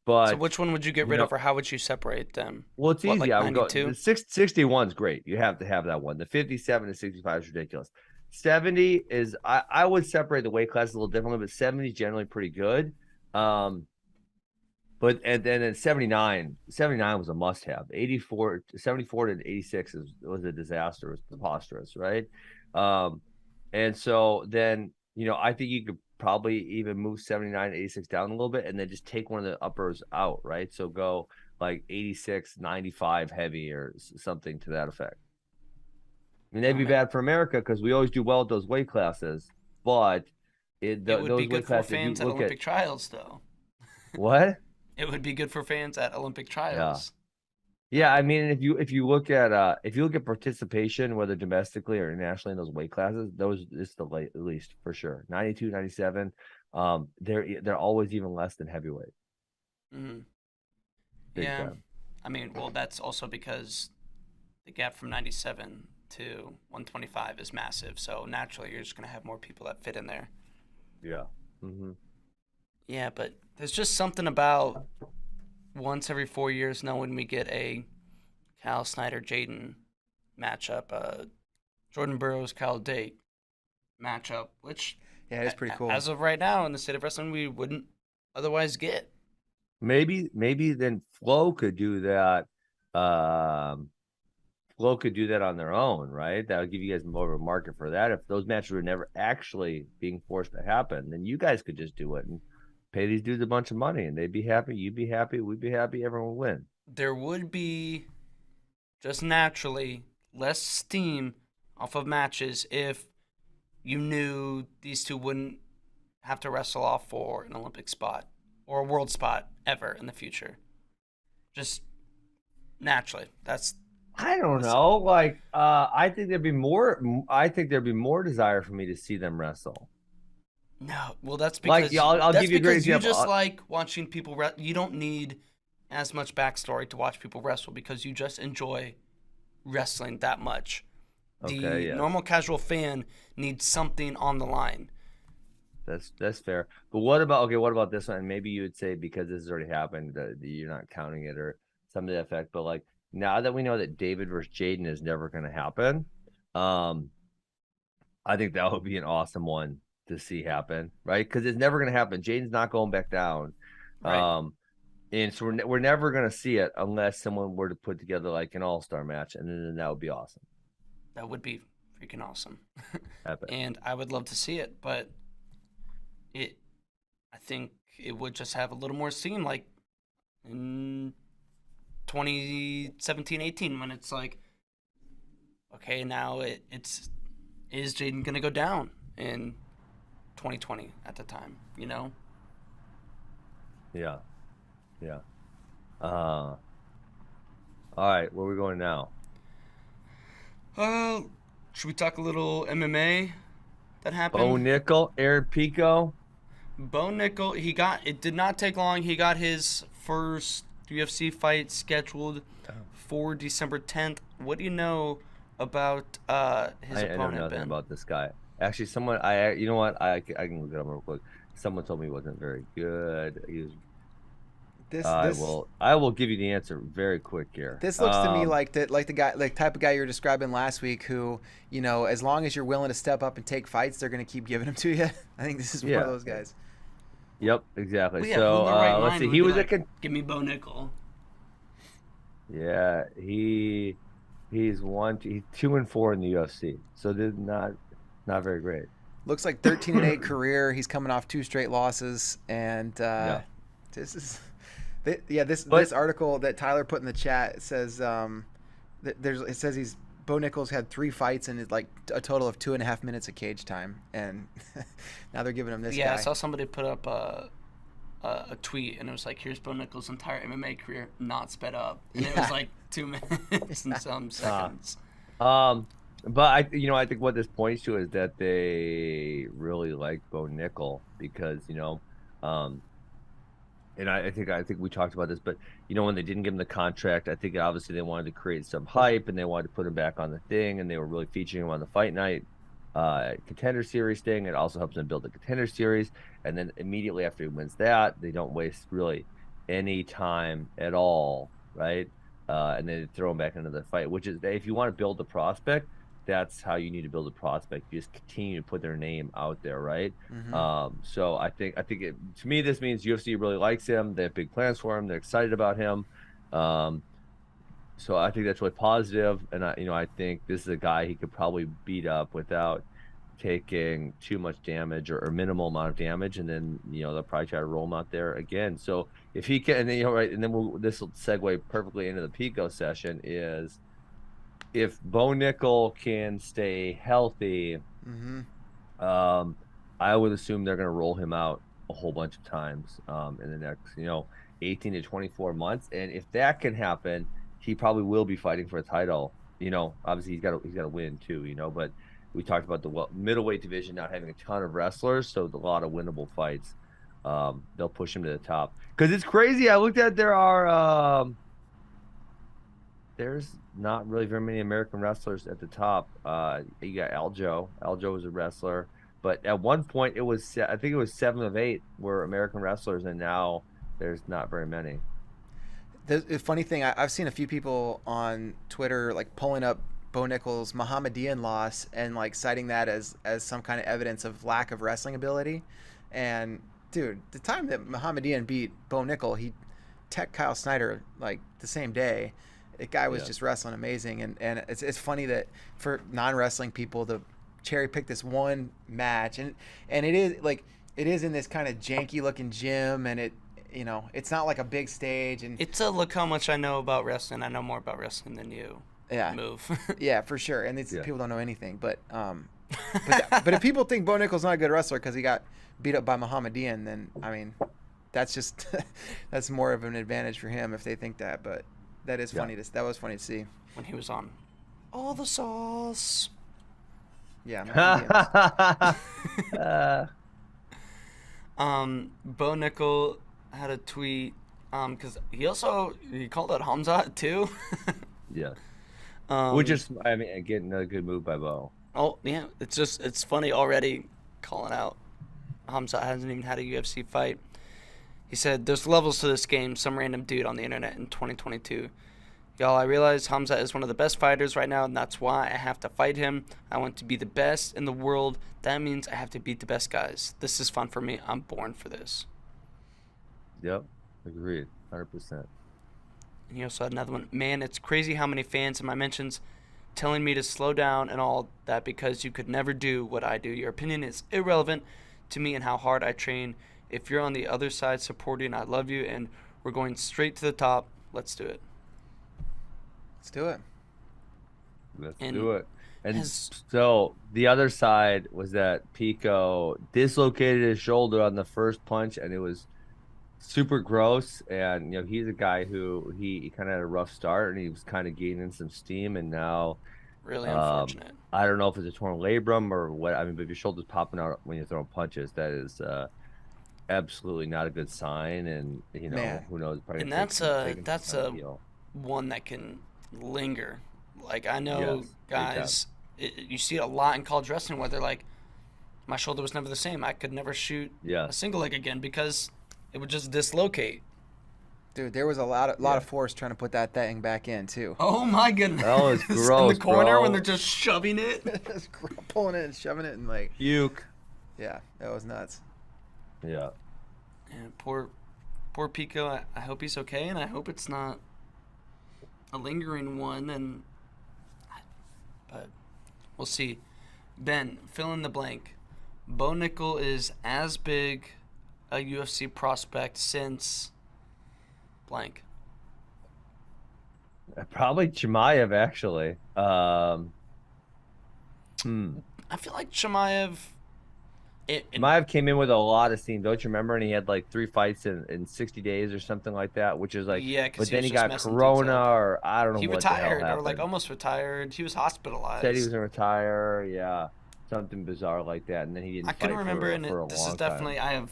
so which one would you get rid of, or how would you separate them? Well, it's easy. Like I would go. 92? The 61 is great. You have to have that one. The 57 to 65 is ridiculous. 70 is I would separate the weight classes a little differently, but 70 is generally pretty good. But and then in 79 was a must-have. 74 to 86 was a disaster. It was preposterous, right? And so then I think you could probably even move 79 to 86 down a little bit, and then just take one of the uppers out, right? So go like 86, 95 heavy or something to that effect. I mean, that'd be bad for America because we always do well at those weight classes, but it would be good for fans at Olympic trials, though. What? It would be good for fans at Olympic trials. Yeah. I mean, if you look at participation, whether domestically or internationally in those weight classes, those is the least for sure. 92, 97, they're always even less than heavyweight. Mm-hmm. Yeah, time. I mean, well, that's also because the gap from 97 to 125 is massive. So naturally, you're just gonna have more people that fit in there. Yeah. Mm-hmm. Yeah, but there's just something about once every 4 years now when we get a Cal Snyder Jaden matchup, Jordan Burroughs Cal Date matchup, which it's pretty cool. As of right now in the state of wrestling, we wouldn't otherwise get. Maybe then Flo could do that. Flo could do that on their own, right? That would give you guys more of a market for that. If those matches were never actually being forced to happen, then you guys could just do it and pay these dudes a bunch of money, and they'd be happy, you'd be happy, we'd be happy, everyone would win. There would be just naturally less steam off of matches if you knew these two wouldn't have to wrestle off for an Olympic spot or a world spot ever in the future. Just naturally. I don't know. Like, I think there'd be more desire for me to see them wrestle. No, well, that's because I'll give you a great example. You just like watching people wrestle. You don't need as much backstory to watch people wrestle because you just enjoy wrestling that much. The normal casual fan needs something on the line. That's fair. But what about this one? And maybe you would say because this has already happened that you're not counting it or something to that effect. But like now that we know that David versus Jaden is never going to happen, I think that would be an awesome one to see happen, right? Because it's never going to happen. Jaden's not going back down, right. And so we're never going to see it unless someone were to put together like an all-star match, and then that would be awesome. That would be freaking awesome. And I would love to see it, but I think it would just have a little more steam. Like in 2017-18 when it's like, okay, now is Jaden going to go down in 2020 at the time, you know? Yeah. All right, where are we going now? Should we talk a little MMA that happened? Bo Nickal, Aaron Pico. Bo Nickal, it did not take long. He got his first UFC fight scheduled for December 10th. What do you know about his opponent, I know nothing Ben? about this guy. Actually, you know what? I can look it up real quick. Someone told me he wasn't very good. He was. I will give you the answer very quick here. This looks to me like the type of guy you were describing last week, who, you know, as long as you're willing to step up and take fights, they're going to keep giving them to you. I think this is one of those guys. Yep, exactly. Well, yeah, so let's see. He was give me Bo Nickal. Yeah, he's 2-4 in the UFC, so this is not very great. Looks like 13-8 career. He's coming off 2 straight losses, and this is. This article that Tyler put in the chat says it says Bo Nickal's had 3 fights and it's like a total of 2.5 minutes of cage time, and now they're giving him this guy. Yeah, I saw somebody put up a tweet and it was like, here's Bo Nickal's entire MMA career not sped up, and it was like 2 minutes and some seconds. But I think what this points to is that they really like Bo Nickal because and I think we talked about this, but when they didn't give him the contract, I think obviously they wanted to create some hype and they wanted to put him back on the thing, and they were really featuring him on the Fight Night Contender Series thing. It also helps them build the Contender Series, and then immediately after he wins that, they don't waste really any time at all, right? And then they throw him back into the fight, which is, if you want to build the prospect, that's how you need to build a prospect. You just continue to put their name out there, right? Mm-hmm. So I think to me, this means UFC really likes him. They have big plans for him. They're excited about him. So I think that's really positive. And I think this is a guy he could probably beat up without taking too much damage or minimal amount of damage. And then they'll probably try to roll him out there again. So if he can, and then right, and then this will segue perfectly into the Pico session is, if Bo Nickal can stay healthy, mm-hmm. I would assume they're going to roll him out a whole bunch of times in the next, 18 to 24 months. And if that can happen, he probably will be fighting for a title. Obviously he's got to win too. But we talked about the middleweight division not having a ton of wrestlers, so a lot of winnable fights. They'll push him to the top because it's crazy. I looked at there's not really very many American wrestlers at the top. You got Aljo. Aljo was a wrestler, but at one point I think it was 7 of 8 were American wrestlers, and now there's not very many. The funny thing, I've seen a few people on Twitter like pulling up Bo Nickal's Mohammedan loss and like citing that as some kind of evidence of lack of wrestling ability. And dude, the time that Mohammedan beat Bo Nickal, he teched Kyle Snyder like the same day. The guy was just wrestling amazing, and it's funny that for non-wrestling people to cherry pick this one match, and it is in this kind of janky looking gym, and it's not like a big stage, and it's a look how much I know about wrestling. I know more about wrestling than you. Yeah, move. Yeah, for sure. And people don't know anything, but but if people think Bo Nickal's not a good wrestler because he got beat up by Mohammedan, then I mean, that's just that's more of an advantage for him if they think that, but. That is funny. That was funny to see when he was on all the sauce. Yeah. Bo Nickal had a tweet because he called out Hamzat too. Yeah. Which is, again, another good move by Bo. Oh yeah, it's funny already calling out Hamzat hasn't even had a UFC fight. He said, "There's levels to this game. Some random dude on the internet in 2022. Y'all, I realize Hamzat is one of the best fighters right now, and that's why I have to fight him. I want to be the best in the world. That means I have to beat the best guys. This is fun for me. I'm born for this." Yep, agreed, 100%. And he also had another one. "Man, it's crazy how many fans in my mentions telling me to slow down and all that because you could never do what I do. Your opinion is irrelevant to me and how hard I train. If you're on the other side supporting, I love you, and We're going straight to the top. Let's do it. Let's do it. Let's And do it. And has- so the other side was that Pico dislocated his shoulder on the first punch, and it was super gross. And he's a guy who he kind of had a rough start, and he was kind of gaining some steam, and now Really unfortunate. I don't know if it's a torn labrum or what. I mean, but if your shoulder's popping out when you're throwing punches, that is absolutely not a good sign. And Man. who knows? Probably And take some that's time a to heal. one that can linger. Like, I know Yes, big guys, you see it a lot in college wrestling where they're like, my shoulder was never the same. I could never shoot Yeah. a single leg again because it would just dislocate. Dude, there was a lot of force trying to put that thing back in too. Oh my goodness! That was in gross, the corner bro. when they're just shoving it. Just pulling it and shoving it and like, Puke. yeah, that was nuts. Yeah. And poor Pico. I hope he's okay, and I hope it's not a lingering one. But we'll see. Ben, fill in the blank. Bo Nickal is as big a UFC prospect since blank. Probably Chimaev, actually. I feel like Chimaev. Chimaev came in with a lot of steam. Don't you remember? And he had like 3 fights in 60 days or something like that, which is like, Yeah, 'cause but he then was he just got messing things corona up. or I don't know He what the hell retired, or happened. like almost retired. He was hospitalized. Said he was gonna retire. Yeah, something bizarre like that, and then he didn't. I couldn't fight remember, for and a this long is definitely time.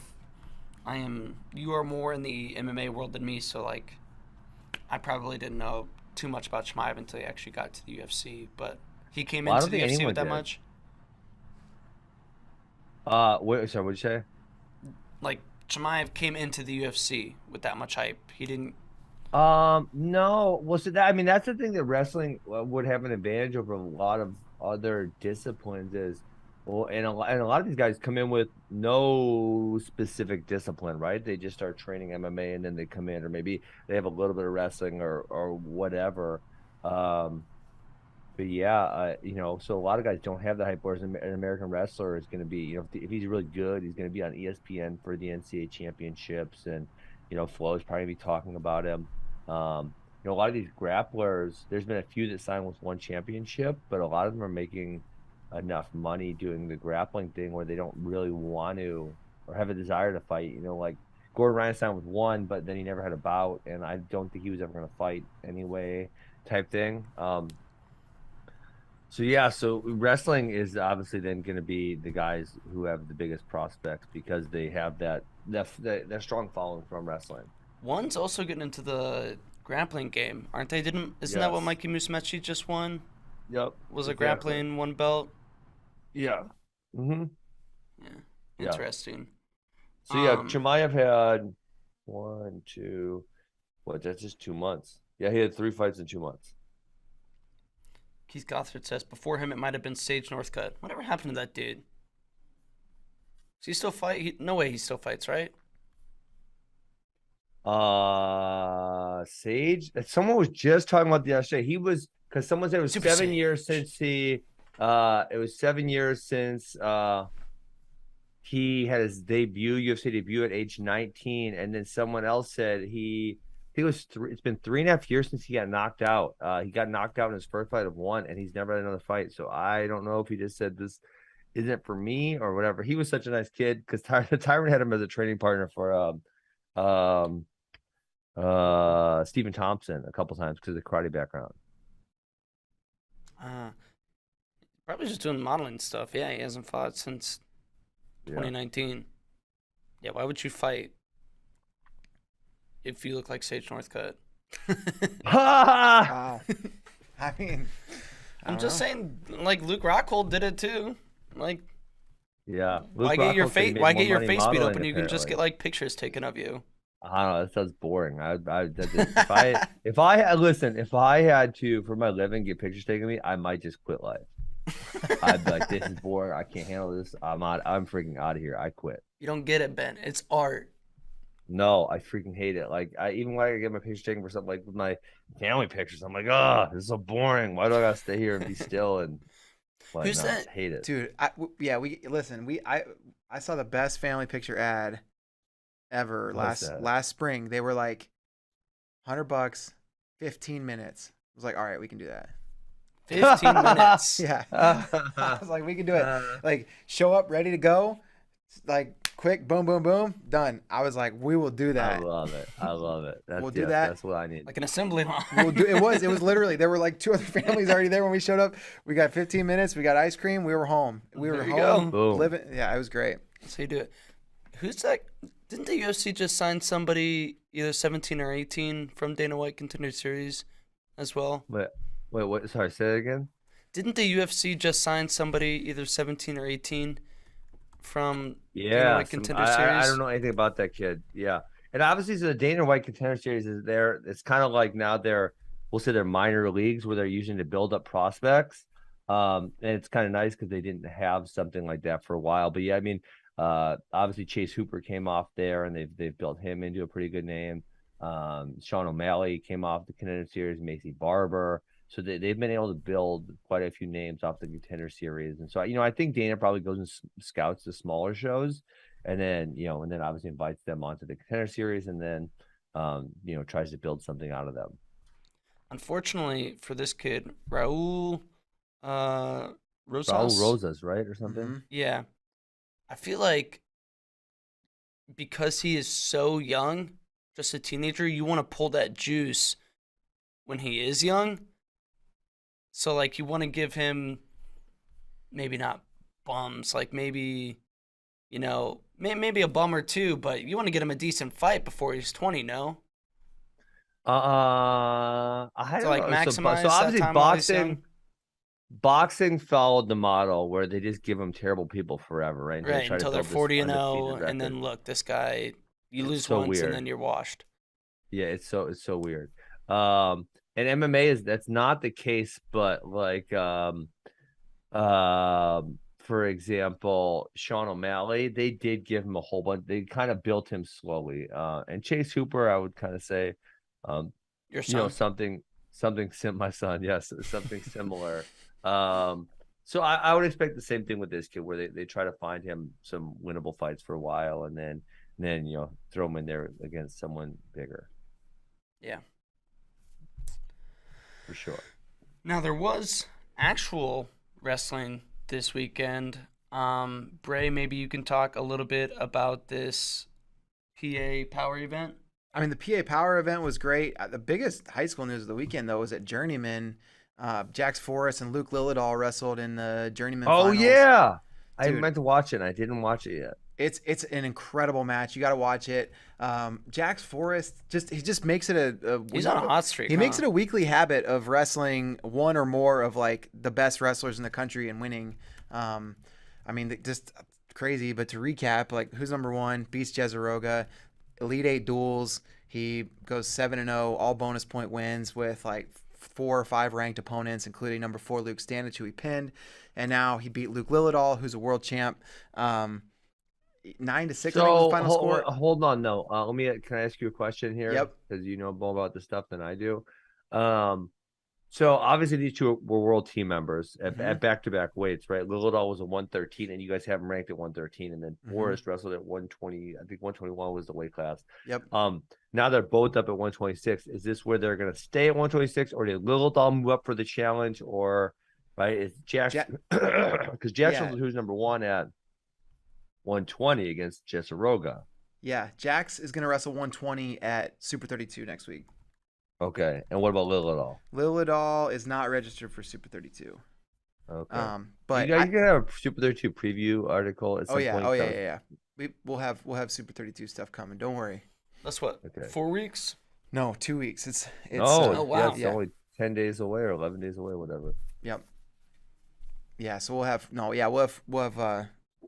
you are more in the MMA world than me, so like I probably didn't know too much about Chimaev until he actually got to the UFC. But he came Well, I into don't the think UFC anyone with that did. much. Sorry, what'd you say? Like Chimaev came into the UFC with that much hype. He didn't. No. Well, so that I mean, that's the thing that wrestling would have an advantage over a lot of other disciplines is, well, and a lot of these guys come in with no specific discipline, right? They just start training MMA and then they come in, or maybe they have a little bit of wrestling or whatever. But yeah, so a lot of guys don't have the hype. Whereas an American wrestler is going to be, if he's really good, he's going to be on ESPN for the NCAA championships, and Flo is probably be talking about him. A lot of these grapplers, there's been a few that signed with one championship, but a lot of them are making enough money doing the grappling thing where they don't really want to or have a desire to fight. Like Gordon Ryan signed with one, but then he never had a bout, and I don't think he was ever going to fight anyway, type thing. So wrestling is obviously then going to be the guys who have the biggest prospects because they have that strong following from wrestling. One's also getting into the grappling game, aren't they? Isn't that what Yes. Mikey Musumeci just won? Yep. Was a exactly. grappling one belt? Yeah. Mm-hmm. Yeah. Yeah. Interesting. So yeah, Um, Chimaev had 1, 2, that's just 2 months. Yeah, he had 3 fights in 2 months. Keith Gothard says before him it might have been Sage Northcutt. Whatever happened to that dude? Does he still fight? No way he still fights, right? Sage. Someone was just talking about the yesterday. He was because someone said it was Super 7 Sage. years since he. It was 7 years since he had his UFC debut at age 19, and then someone else said I think it was it's been 3.5 years since he got knocked out. He got knocked out in his first fight of one, and he's never had another fight. So I don't know if he just said this isn't for me or whatever. He was such a nice kid because Tyron had him as a training partner for Stephen Thompson a couple times because of the karate background. Probably just doing modeling stuff. Yeah, he hasn't fought since Yeah. 2019. Yeah, why would you fight if you look like Sage Northcutt? Wow. I mean, I I'm don't just know. saying, like Luke Rockhold did it too. Like, Yeah. why Luke get your Rockhold said he face? made Why more get your money face beat up modeling, and you can just apparently. get like pictures taken of you? I don't know. That sounds boring. If I had to for my living get pictures taken of me, I might just quit life. I'd be like, this is boring. I can't handle this. I'm freaking out of here. I quit. You don't get it, Ben. It's art. No, I freaking hate it. Like even when I get my pictures taken for something like with my family pictures, I'm like, oh, this is so boring. Why do I gotta stay here and be still and like, Who's no, I that? just hate it. Dude, I saw the best family picture ad ever What's that? last spring. They were like, $100, 15 minutes. I was like, all right, we can do that. 15 minutes. Yeah. I was like, we can do it. Like, show up, ready to go. Like, quick, boom, boom, boom, done. I was like, we will do that. I love it. I love it. That's, We'll do that. That's what I need. Like an assembly line. It was literally, there were like 2 other families already there when we showed up. We got 15 minutes. We got ice cream. We were home. We were There you home go. Boom. living. Yeah, it was great. So you do it. Who's that? Didn't the UFC just sign somebody either 17 or 18 from Dana White Contender Series as well? Wait, what? Sorry, say it again. Didn't the UFC just sign somebody either 17 or 18 from Dana Yeah, White Contender Series? I don't know anything about that kid. Yeah, and obviously, so the Dana White Contender Series is there. It's kind of like now we'll say they're minor leagues where they're using to build up prospects. And it's kind of nice because they didn't have something like that for a while. But yeah, I mean, obviously Chase Hooper came off there, and they've built him into a pretty good name. Sean O'Malley came off the Contender Series, Macy Barber. So they've been able to build quite a few names off the Contender Series. And so, I think Dana probably goes and scouts the smaller shows and then obviously invites them onto the Contender Series and then, tries to build something out of them. Unfortunately for this kid, Raul Rosas. Raul Rosas, right? Or something? Mm-hmm. Yeah. I feel like because he is so young, just a teenager, you want to pull that juice when he is young. So, like, you want to give him maybe not bums, like maybe, maybe a bum or two, but you want to get him a decent fight before he's 20, no? I don't So, like, know. maximize So that obviously time while he's young. boxing followed the model where they just give them terrible people forever, right? Right, try to until they're build this 40 and 0, undefeated and then record. look, this guy, you It's lose so once weird. and then you're washed. Yeah, it's so weird. And MMA that's not the case, but like for example, Sean O'Malley, they did give him a whole bunch. They kind of built him slowly. And Chase Hooper, I would kind of say, Your son. something my son, yes, something similar. So I would expect the same thing with this kid, where they try to find him some winnable fights for a while, and then throw him in there against someone bigger. Yeah. For sure. Now, there was actual wrestling this weekend. Bray, maybe you can talk a little bit about this PA Power event. I mean, the PA Power event was great. The biggest high school news of the weekend, though, was at Journeyman. Jax Forrest and Luke Lillidahl wrestled in the Journeyman finals. Yeah. I Dude. meant to watch it, and I didn't watch it yet. It's an incredible match. You got to watch it. Jax Forrest just makes it a He's on a hot streak. He makes it a weekly habit of wrestling one or more of like the best wrestlers in the country and winning. I mean, just crazy. But to recap, like, who's number one? Beats Jezeroga. Elite 8 duels. He goes 7-0, all bonus point wins with like 4 or 5 ranked opponents, including number 4 Luke Standich, who he pinned, and now he beat Luke Lillidahl, who's a world champ. 9-6, I think, was the final score. Hold on, no. Can I ask you a question here? Yep. Because you know more about this stuff than I do. So obviously these two were world team members at back-to-back weights, right? Lillidahl was a 113, and you guys have him ranked at 113, and then Forrest wrestled at 120. I think 121 was the weight class. Yep. Now they're both up at 126. Is this where they're going to stay at 126, or did Lillidahl move up for the challenge, or right? Is Jax because Jackson, who's number one at 120 against Jezeroga. Yeah, Jax is going to wrestle 120 at Super 32 next week. Okay, and what about Lillidahl? Lillidahl is not registered for Super 32. Okay, but you're gonna have a Super 32 preview article at some point. Yeah. We'll have Super 32 stuff coming. Don't worry. That's what, 4 weeks? No, 2 weeks. It's oh wow, it's only 10 days away or 11 days away, whatever. Yep. Yeah, so we'll have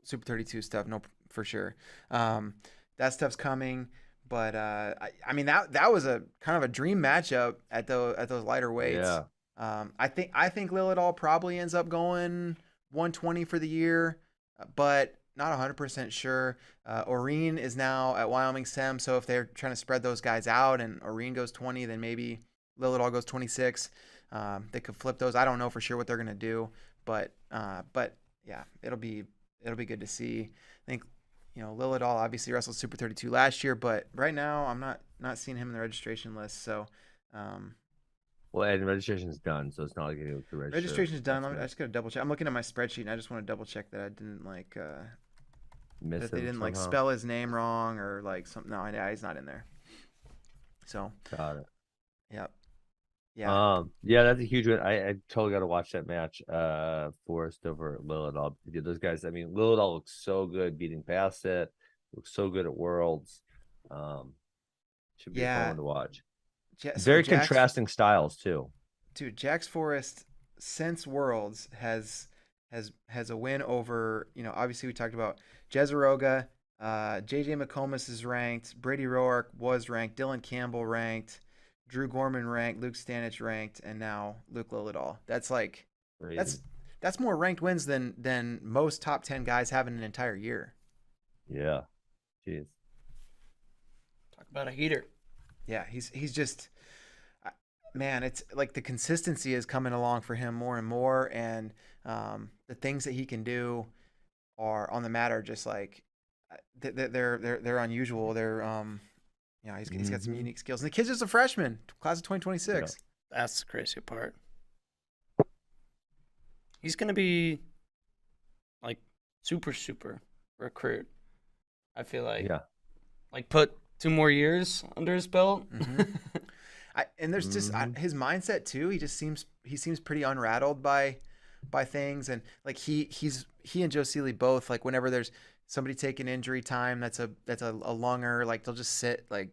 Super 32 stuff, no, for sure. That stuff's coming. But I mean that was a kind of a dream matchup at those lighter weights. Yeah. I think Lillidahl probably ends up going 120 for the year, but not 100% sure. Oreen is now at Wyoming Sem, so if they're trying to spread those guys out and Oreen goes 20, then maybe Lillidahl goes 26. They could flip those. I don't know for sure what they're gonna do, but yeah, it'll be good to see. I think Lilidal obviously wrestled Super 32 last year, but right now I'm not seeing him in the registration list. So, well, and registration's done, so it's not like you look to register. Registration's done. I just got to double check. I'm looking at my spreadsheet, and I just want to double check that I didn't Miss that they didn't somehow. spell his name wrong or something. No, he's not in there. So Got it. yep. Yeah. Yeah, that's a huge one. I totally got to watch that match. Forrest over Lilidal. Those guys. I mean, Lilidal looks so good beating Bassett. Looks so good at Worlds. Should be a fun one to watch. Very contrasting styles too. Dude, Jax Forrest since Worlds has a win over. Obviously we talked about Jezeroga. JJ McComas is ranked. Brady Roark was ranked. Dylan Campbell ranked. Drew Gorman ranked, Luke Stanich ranked, and now Luke Lilidal. That's that's more ranked wins than most top 10 guys have in an entire year. Yeah. Jeez. Talk about a heater. Yeah, he's just, man, it's like the consistency is coming along for him more and more, and the things that he can do are on the mat are just like they're unusual. They're he's got some unique skills. And the kid's just a freshman, class of 2026. Yeah, that's the crazy part. He's going to be, like, super recruit. I feel like. Yeah. Like, put 2 more years under his belt. Mm-hmm. And there's just his mindset, too. He seems pretty unrattled by things. And, like, he and Joe Seeley both, like, whenever there's somebody taking injury time that's a lunger, like they'll just sit like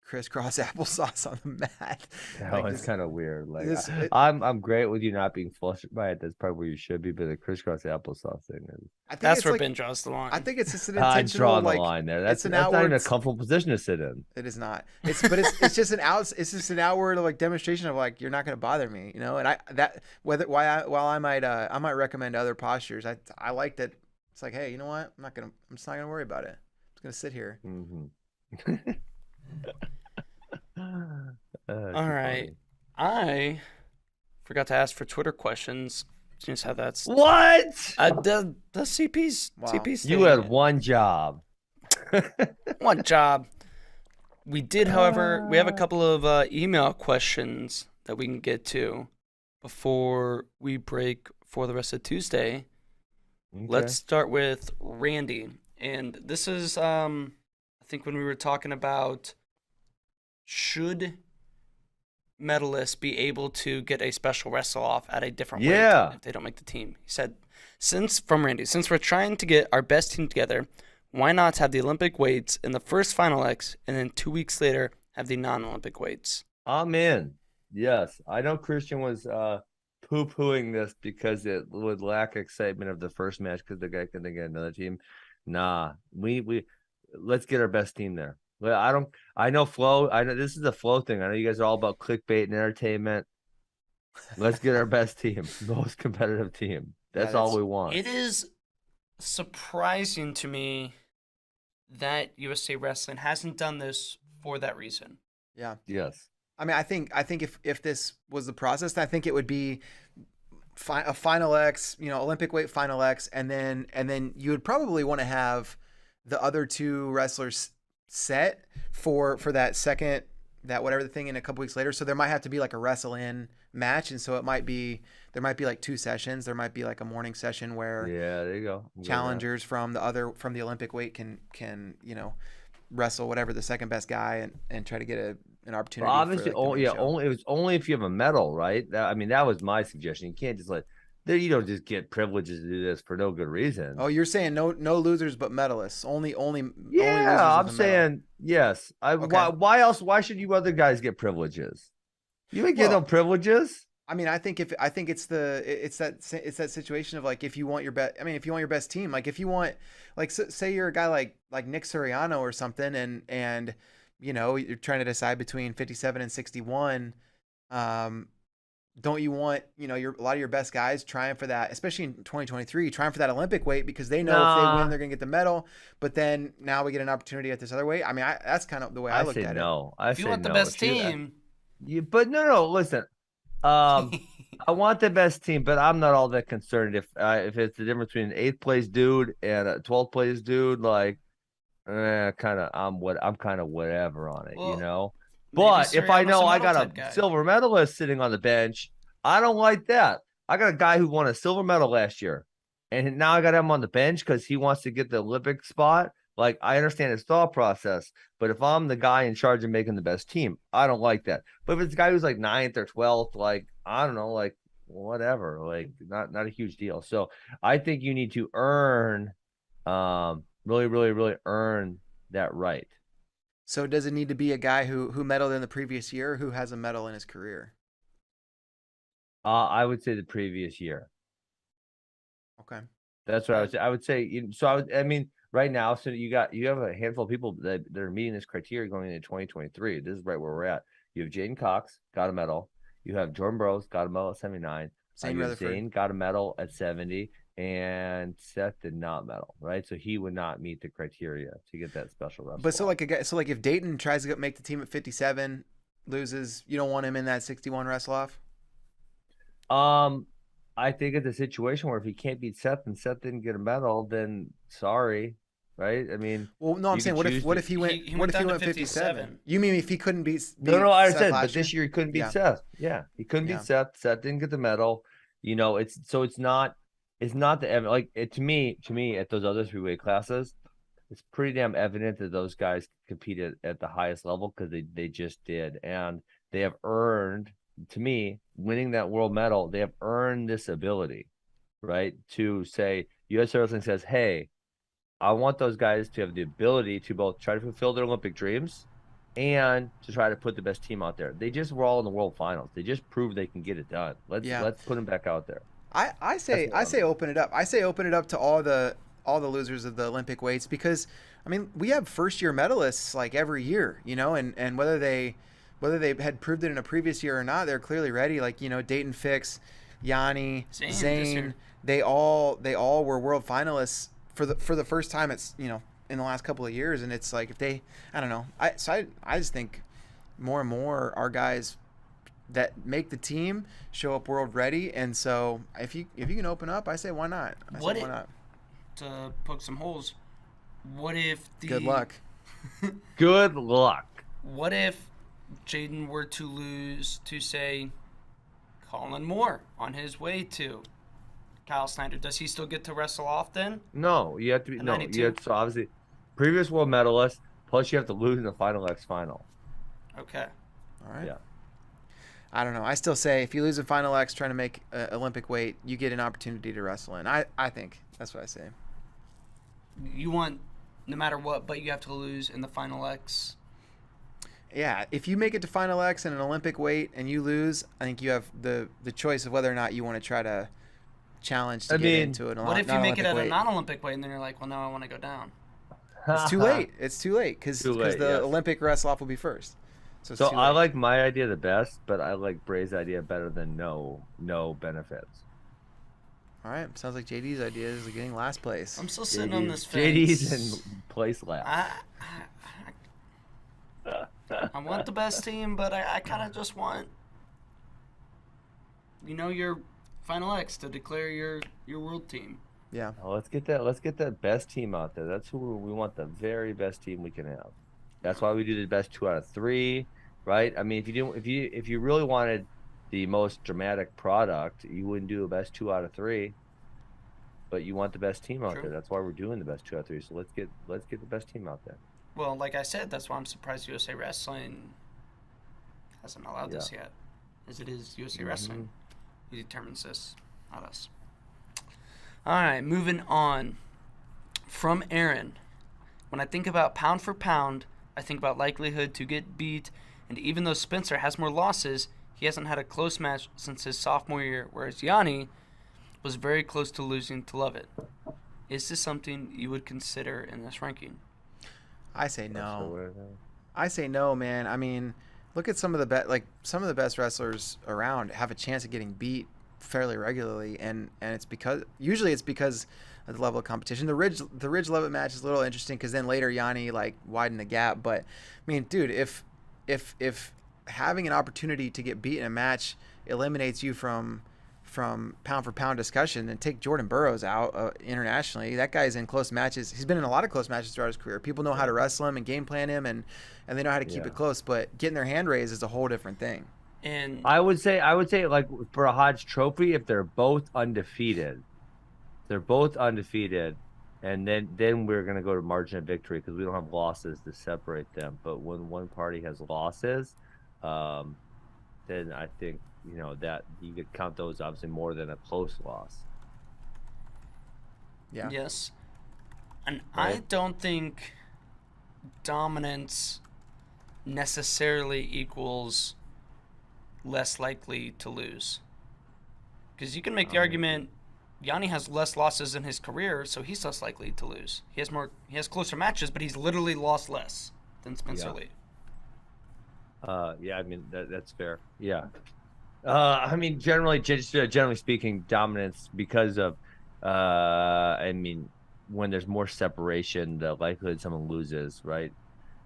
crisscross applesauce on the mat. No, it's kind of weird. Like I'm great with you not being flushed by it. That's probably where you should be, but the crisscross applesauce thing is. That's where Ben draws the line. I think it's just an intentional. I'm drawing the line there. That's not even a comfortable position to sit in. It is not. It's just an outward like demonstration of like you're not going to bother me, And while I might recommend other postures, I like that. It's like, hey, you know what? I'm just not gonna worry about it. I'm just gonna sit here. Mm-hmm. All right. I forgot to ask for Twitter questions. Seems how that's what? The CP's Wow. CP's. You had one job. One job. We did, however, we have a couple of email questions that we can get to before we break for the rest of Tuesday. Okay. Let's start with Randy. And this is, I think when we were talking about should medalists be able to get a special wrestle off at a different weight if they don't make the team. He said, since we're trying to get our best team together, why not have the Olympic weights in the first Final X and then 2 weeks later have the non-Olympic weights? I'm in. Yes. I know Christian was poo-pooing this because it would lack excitement of the first match because the guy couldn't get another team. Nah, we let's get our best team there. Well, I know Flo. I know this is the Flo thing. I know you guys are all about clickbait and entertainment. Let's get our best team, most competitive team. That's all we want. It is surprising to me that USA Wrestling hasn't done this for that reason. Yeah. Yes. I mean, I think if this was the process, I think it would be a Final X, Olympic weight Final X, and then you would probably want to have the other 2 wrestlers set for that second, that whatever the thing in a couple weeks later. So there might have to be like a wrestle in match, and so there might be like 2 sessions. There might be like a morning session where there you go. Challengers from the Olympic weight can wrestle whatever the second best guy and try to get an opportunity. Well, obviously, for, it was only if you have a medal, right? That was my suggestion. You can't just you don't just get privileges to do this for no good reason. Oh, you're saying no losers but medalists. Only Yeah, I'm saying yes. Okay. Why else? Why should you other guys get privileges? You ain't get no privileges. I mean, I think it's that situation of like if you want your best team, like if you want, like say you're a guy like Nick Suriano or something, and you're trying to decide between 57 and 61. Don't you want a lot of your best guys trying for that, especially in 2023, trying for that Olympic weight because they know if they win they're gonna get the medal. But then now we get an opportunity at this other weight. I mean, that's kind of the way I looked at it. If you want the best team, but no. Listen, I want the best team, but I'm not all that concerned if it's the difference between an 8th place dude and a 12th place dude. Like kind of I'm kind of whatever on it, you Well, know. maybe But if I Suriano's know a I medal got type a guy. silver medalist sitting on the bench, I don't like that. I got a guy who won a silver medal last year, and now I got him on the bench because he wants to get the Olympic spot. Like, I understand his thought process, but if I'm the guy in charge of making the best team, I don't like that. But if it's a guy who's like 9th or 12th, like, I don't know, like, whatever, like, not a huge deal. So I think you need to earn, really, really, really earn that right. So does it need to be a guy who medaled in the previous year, or who has a medal in his career? I would say the previous year. Okay. That's what I would say. I would say, so I mean, right now, so you have a handful of people that are meeting this criteria going into 2023. This is right where we're at. You have Jaden Cox, got a medal. You have Jordan Burroughs, got a medal at 79. Zane You have Rutherford. Zane, got a medal at 70. And Seth did not medal, right? So he would not meet the criteria to get that special wrestler. But so like if Dayton tries to make the team at 57, loses, you don't want him in that 61 wrestle off? I think it's a situation where if he can't beat Seth and Seth didn't get a medal, then sorry, right? I mean, Well, no, I'm saying what if he went He what if he down to went 57? 57. You mean if he couldn't beat no, I Seth said, last but this year he couldn't beat Yeah. Seth. Yeah, he couldn't Yeah. beat Seth. Seth didn't get the medal. You know, it's not the like it to me at those other 3-weight classes. It's pretty damn evident that those guys competed at the highest level because they just did, and they have earned, to me, winning that world medal. They have earned this ability, right? To say U.S. Wrestling says, hey, I want those guys to have the ability to both try to fulfill their Olympic dreams and to try to put the best team out there. They just were all in the world finals. They just proved they can get it done. Let's put them back out there. I say open it up. I say open it up to all the losers of the Olympic weights, because I mean, we have first year medalists like every year, you know, and whether they had proved it in a previous year or not, they're clearly ready. Like, you know, Dayton Fix, Yanni, Zane, they all were world finalists for the first time. It's, you know, in the last couple of years, and it's like if they, I don't know, I just think more and more our guys that make the team show up world ready, and so if you can open up, I say why not? Why not? To poke some holes, what if Good luck. Good luck. What if Jaden were to lose to, say, Colin Moore on his way to Kyle Snyder? Does he still get to wrestle off then? No, you have to be so obviously previous world medalist, plus you have to lose in the Final X final. Okay. All right. Yeah. I don't know. I still say if you lose in Final X trying to make Olympic weight, you get an opportunity to wrestle in. I think that's what I say. You want no matter what, but you have to lose in the Final X. Yeah, if you make it to Final X in an Olympic weight and you lose, I think you have the choice of whether or not you want to try to challenge to get into an What if you make it at weight. a non-Olympic weight and then you're like, well, now I want to go down? It's too late. It's too late because the Olympic wrestle-off will be first. So I like my idea the best, but I like Bray's idea better than no benefits. All right. Sounds like JD's idea is getting last place. I'm still sitting on this fence. JD's in place last. I want the best team, but I kind of just want, you know, your Final X to declare your world team. Yeah. Oh, let's get that best team out there. That's who we want, the very best team we can have. That's why we do the best 2 out of 3, right? I mean, if you really wanted the most dramatic product, you wouldn't do the best 2 out of 3. But you want the best team out there. That's why we're doing the best 2 out of 3. So let's get the best team out there. Well, like I said, that's why I'm surprised USA Wrestling hasn't allowed this yet, as it is USA Wrestling who determines this, not us. All right, moving on. From Aaron, when I think about pound for pound, I think about likelihood to get beat, and even though Spencer has more losses, he hasn't had a close match since his sophomore year, whereas Yanni was very close to losing to Lovett. Is this something you would consider in this ranking? I say no. I say no, man. I mean, look at some of the best wrestlers around have a chance of getting beat fairly regularly, and it's because of the level of competition. The Ridge Lovett match is a little interesting because then later Yanni like widened the gap. But I mean, dude, if having an opportunity to get beat in a match eliminates you from from pound for pound discussion, and take Jordan Burroughs out internationally. That guy's in close matches. He's been in a lot of close matches throughout his career. People know how to wrestle him and game plan him, and they know how to keep it close. But getting their hand raised is a whole different thing. And I would say like for a Hodge Trophy, if they're both undefeated, and then we're gonna go to margin of victory because we don't have losses to separate them. But when one party has losses, then I think that you could count those obviously more than a close loss. Yeah. yes, and Right. I don't think dominance necessarily equals less likely to lose. Because you can make the argument Yanni has less losses in his career, so he's less likely to lose. He has closer matches, but he's literally lost less than Spencer Lee. Yeah, I mean that's fair. Yeah. I mean generally speaking, dominance because of I mean when there's more separation, the likelihood someone loses, right,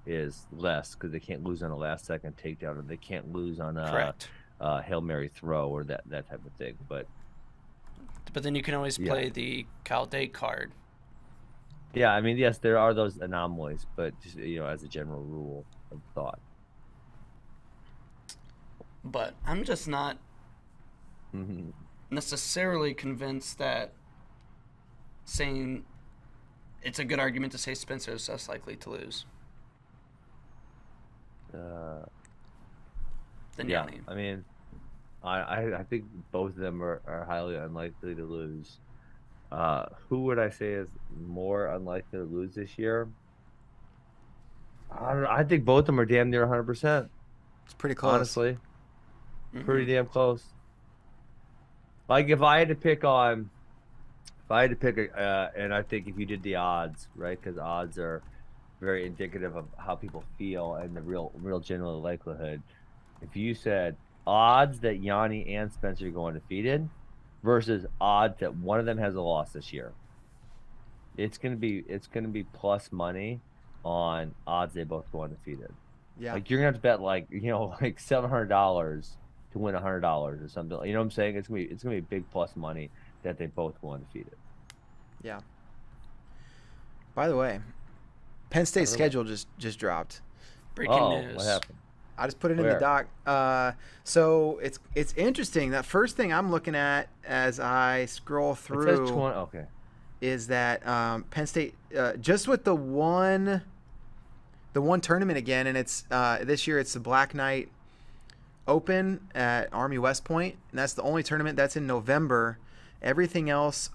is less because they can't lose on a last second takedown, or they can't lose on a Correct. Hail Mary throw or that type of thing. But then you can always play the Cal Day card. yeah, I mean, yes, there are those anomalies, but just, as a general rule of thought. But I'm just not necessarily convinced that saying it's a good argument to say Spencer is less likely to lose than Yeah, Yanni. I mean, I think both of them are highly unlikely to lose. Who would I say is more unlikely to lose this year? I don't know. I think both of them are damn near 100%. It's pretty close. Honestly, pretty damn close. Like if I had to pick, and I think if you did the odds, right, because odds are very indicative of how people feel and the real general likelihood. If you said odds that Yanni and Spencer go undefeated versus odds that one of them has a loss this year, it's gonna be plus money on odds they both go undefeated. Yeah. Like you're gonna have to bet like $700 to win $100 or something. You know what I'm saying? It's gonna be big plus money that they both go undefeated. Yeah. By the way, Penn State's schedule just dropped. Breaking news. What happened? I just put it in the doc. So it's interesting. That first thing I'm looking at as I scroll It says through 20, okay. is that Penn State just with the one tournament again, and it's this year it's the Black Knight Open at Army West Point, and that's the only tournament that's in November. Everything else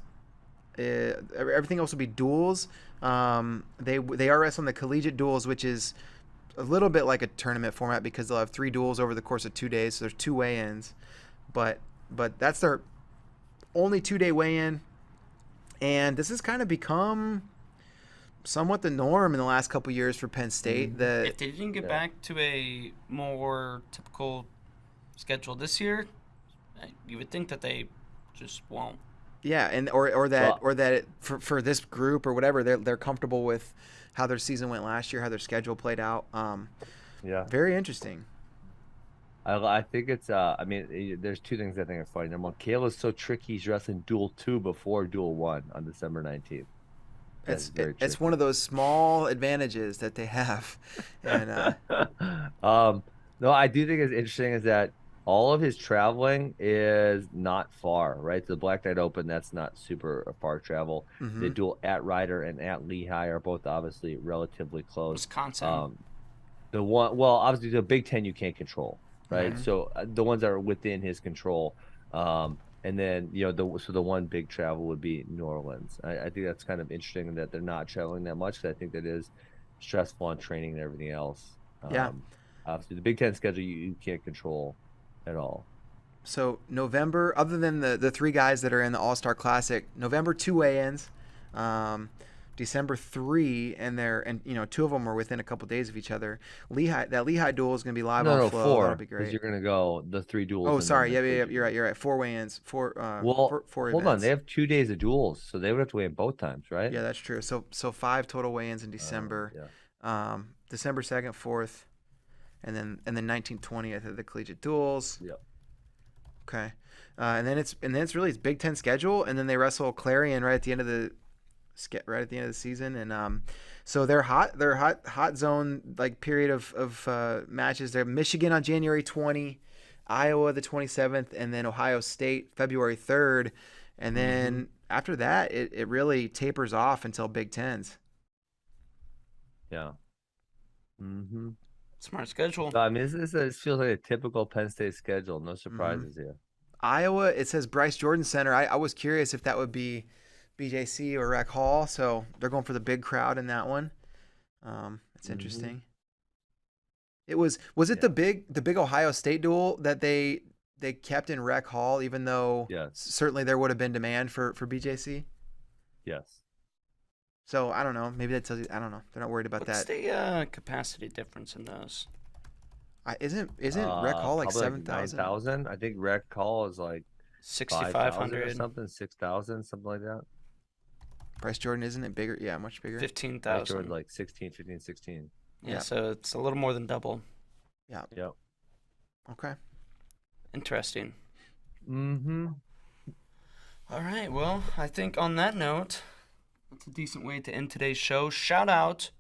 will be duels. They are wrestling the collegiate duels, which is a little bit like a tournament format because they'll have 3 duels over the course of 2 days. So there's 2 weigh-ins, but that's their only 2-day weigh-in, and this has kind of become somewhat the norm in the last couple years for Penn State. If they didn't get back to a more typical schedule this year, you would think that they just won't. Yeah, and or that for this group or whatever, they're comfortable with how their season went last year, how their schedule played out. Yeah. Very interesting. I think it's I mean there's 2 things I think are funny. Number one, Kayla's so tricky he's wrestling duel 2 before duel 1 on December 19th. It's one of those small advantages that they have. And no, I do think it's interesting is that all of his traveling is not far, right? The Black Knight Open, that's not super far travel. The duel at Rader and at Lehigh are both obviously relatively close. Wisconsin. Obviously the Big Ten you can't control, right? So the ones that are within his control, and then the one big travel would be New Orleans. I think that's kind of interesting that they're not traveling that much because I think that is stressful on training and everything else. Obviously the Big Ten schedule you can't control at all. So November, other than the 3 guys that are in the All-Star Classic, November 2 weigh-ins, December 3, and 2 of them are within a couple days of each other. Lehigh duel is going to be live on Flow. 4. That'll be great. Because you're going to go the 3 duels. Oh, sorry. Yeah, you're right. 4 weigh-ins. 4 hold events. on. They have 2 days of duels, so they would have to weigh in both times, right? Yeah, that's true. So 5 total weigh-ins in December. December 2nd, 4th, and then 19th, 20th at the collegiate duels. Yep. Okay. And then it's really Big Ten schedule, and then they wrestle Clarion right at the end of the season, and so they're hot zone like period of matches. They're Michigan on January 20, Iowa the 27th, and then Ohio State February 3rd, and then after that it really tapers off until Big Tens. Yeah. Mm-hmm. Smart schedule. I mean, this feels like a typical Penn State schedule. No surprises here. Iowa, it says Bryce Jordan Center. I was curious if that would be BJC or Rec Hall, so they're going for the big crowd in that one. It's interesting. It was it the big Ohio State duel that they kept in Rec Hall, even though certainly there would have been demand for BJC? Yes. So I don't know. Maybe that tells you. I don't know. They're not worried about What's that. the capacity difference in those? Isn't Rec Hall like 7,000? 9,000. I think Rec Hall is like 6,500 or something, 6,000, something like that. Bryce Jordan, isn't it bigger? Yeah, much bigger. 15,000. Jordan like 16, 15, 16. Yeah, so it's a little more than double. Yeah. Yep. Okay. Interesting. Mm-hmm. All right. Well, I think on that note, that's a decent way to end today's show. Shout out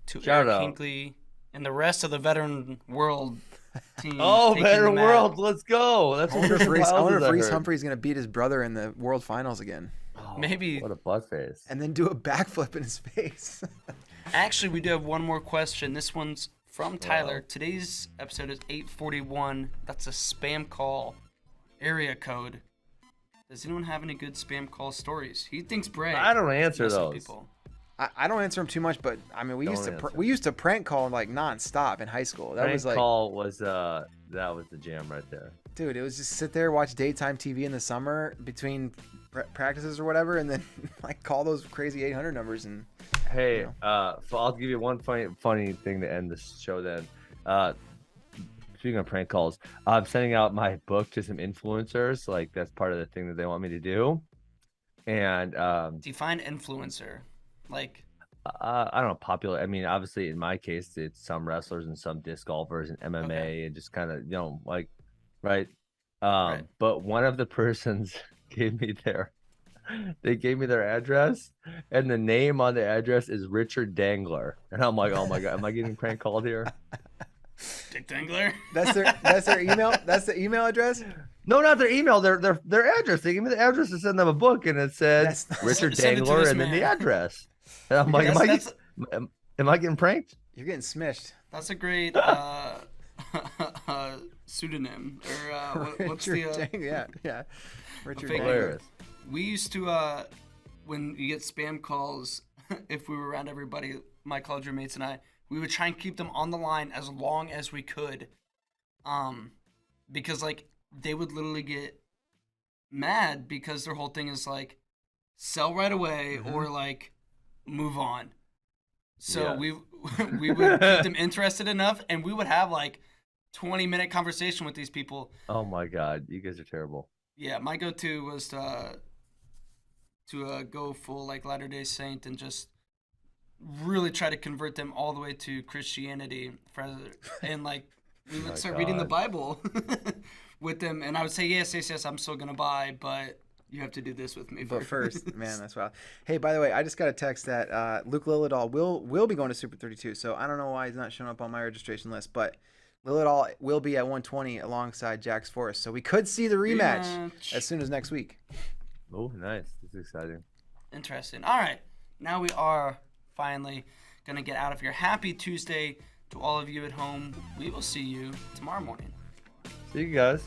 to Eric Hinckley and the rest of the veteran world team. Oh, veteran world, let's go. That's I wonder if Reese Humphrey's going to beat his brother in the world finals again. Oh, maybe. What a butt face. And then do a backflip in his face. Actually, we do have one more question. This one's from Tyler. Wow. Today's episode is 841. That's a spam call area code. Does anyone have any good spam call stories? He thinks Bray. I don't answer those. People. I don't answer them too much, but I mean, we used to prank call like nonstop in high school. That was like call was that was the jam right there. Dude, it was just sit there, watch daytime TV in the summer between practices or whatever, and then like call those crazy 800 numbers and. Hey, so I'll give you one funny thing to end this show then. Speaking of prank calls, I'm sending out my book to some influencers. Like that's part of the thing that they want me to do. And define influencer. Like I don't know, popular. I mean, obviously in my case, it's some wrestlers and some disc golfers and MMA and just kind of, like, right. But one of the persons gave me their address, and the name on the address is Richard Dangler. And I'm like, oh my God, am I getting prank called here? Dick Dangler? That's their email? That's the email address? No, not their email. Their address. They gave me the address to send them a book, and it said Richard Dangler and then the address. And I'm like, am I getting pranked? You're getting smished. That's a great pseudonym. Or what's the yeah. Richard Dangler. We used to when you get spam calls, if we were around everybody, my college roommates and I, we would try and keep them on the line as long as we could, because like they would literally get mad because their whole thing is like sell right away or like move on. So we would keep them interested enough, and we would have like 20-minute conversation with these people. Oh my God, you guys are terrible. Yeah, my go-to was to go full like Latter-day Saint and just really try to convert them all the way to Christianity, and like we would start reading the Bible with them, and I would say yes, I'm still gonna buy, but you have to do this with me first. Man, that's wild. Hey, by the way, I just got a text that Luke Lillidahl will be going to Super 32, so I don't know why he's not showing up on my registration list, but Lillidahl will be at 120 alongside Jax Forrest, so we could see the rematch as soon as next week. Oh, nice. This is exciting. Interesting. All right. Now we are finally going to get out of here. Happy Tuesday to all of you at home. We will see you tomorrow morning. See you guys.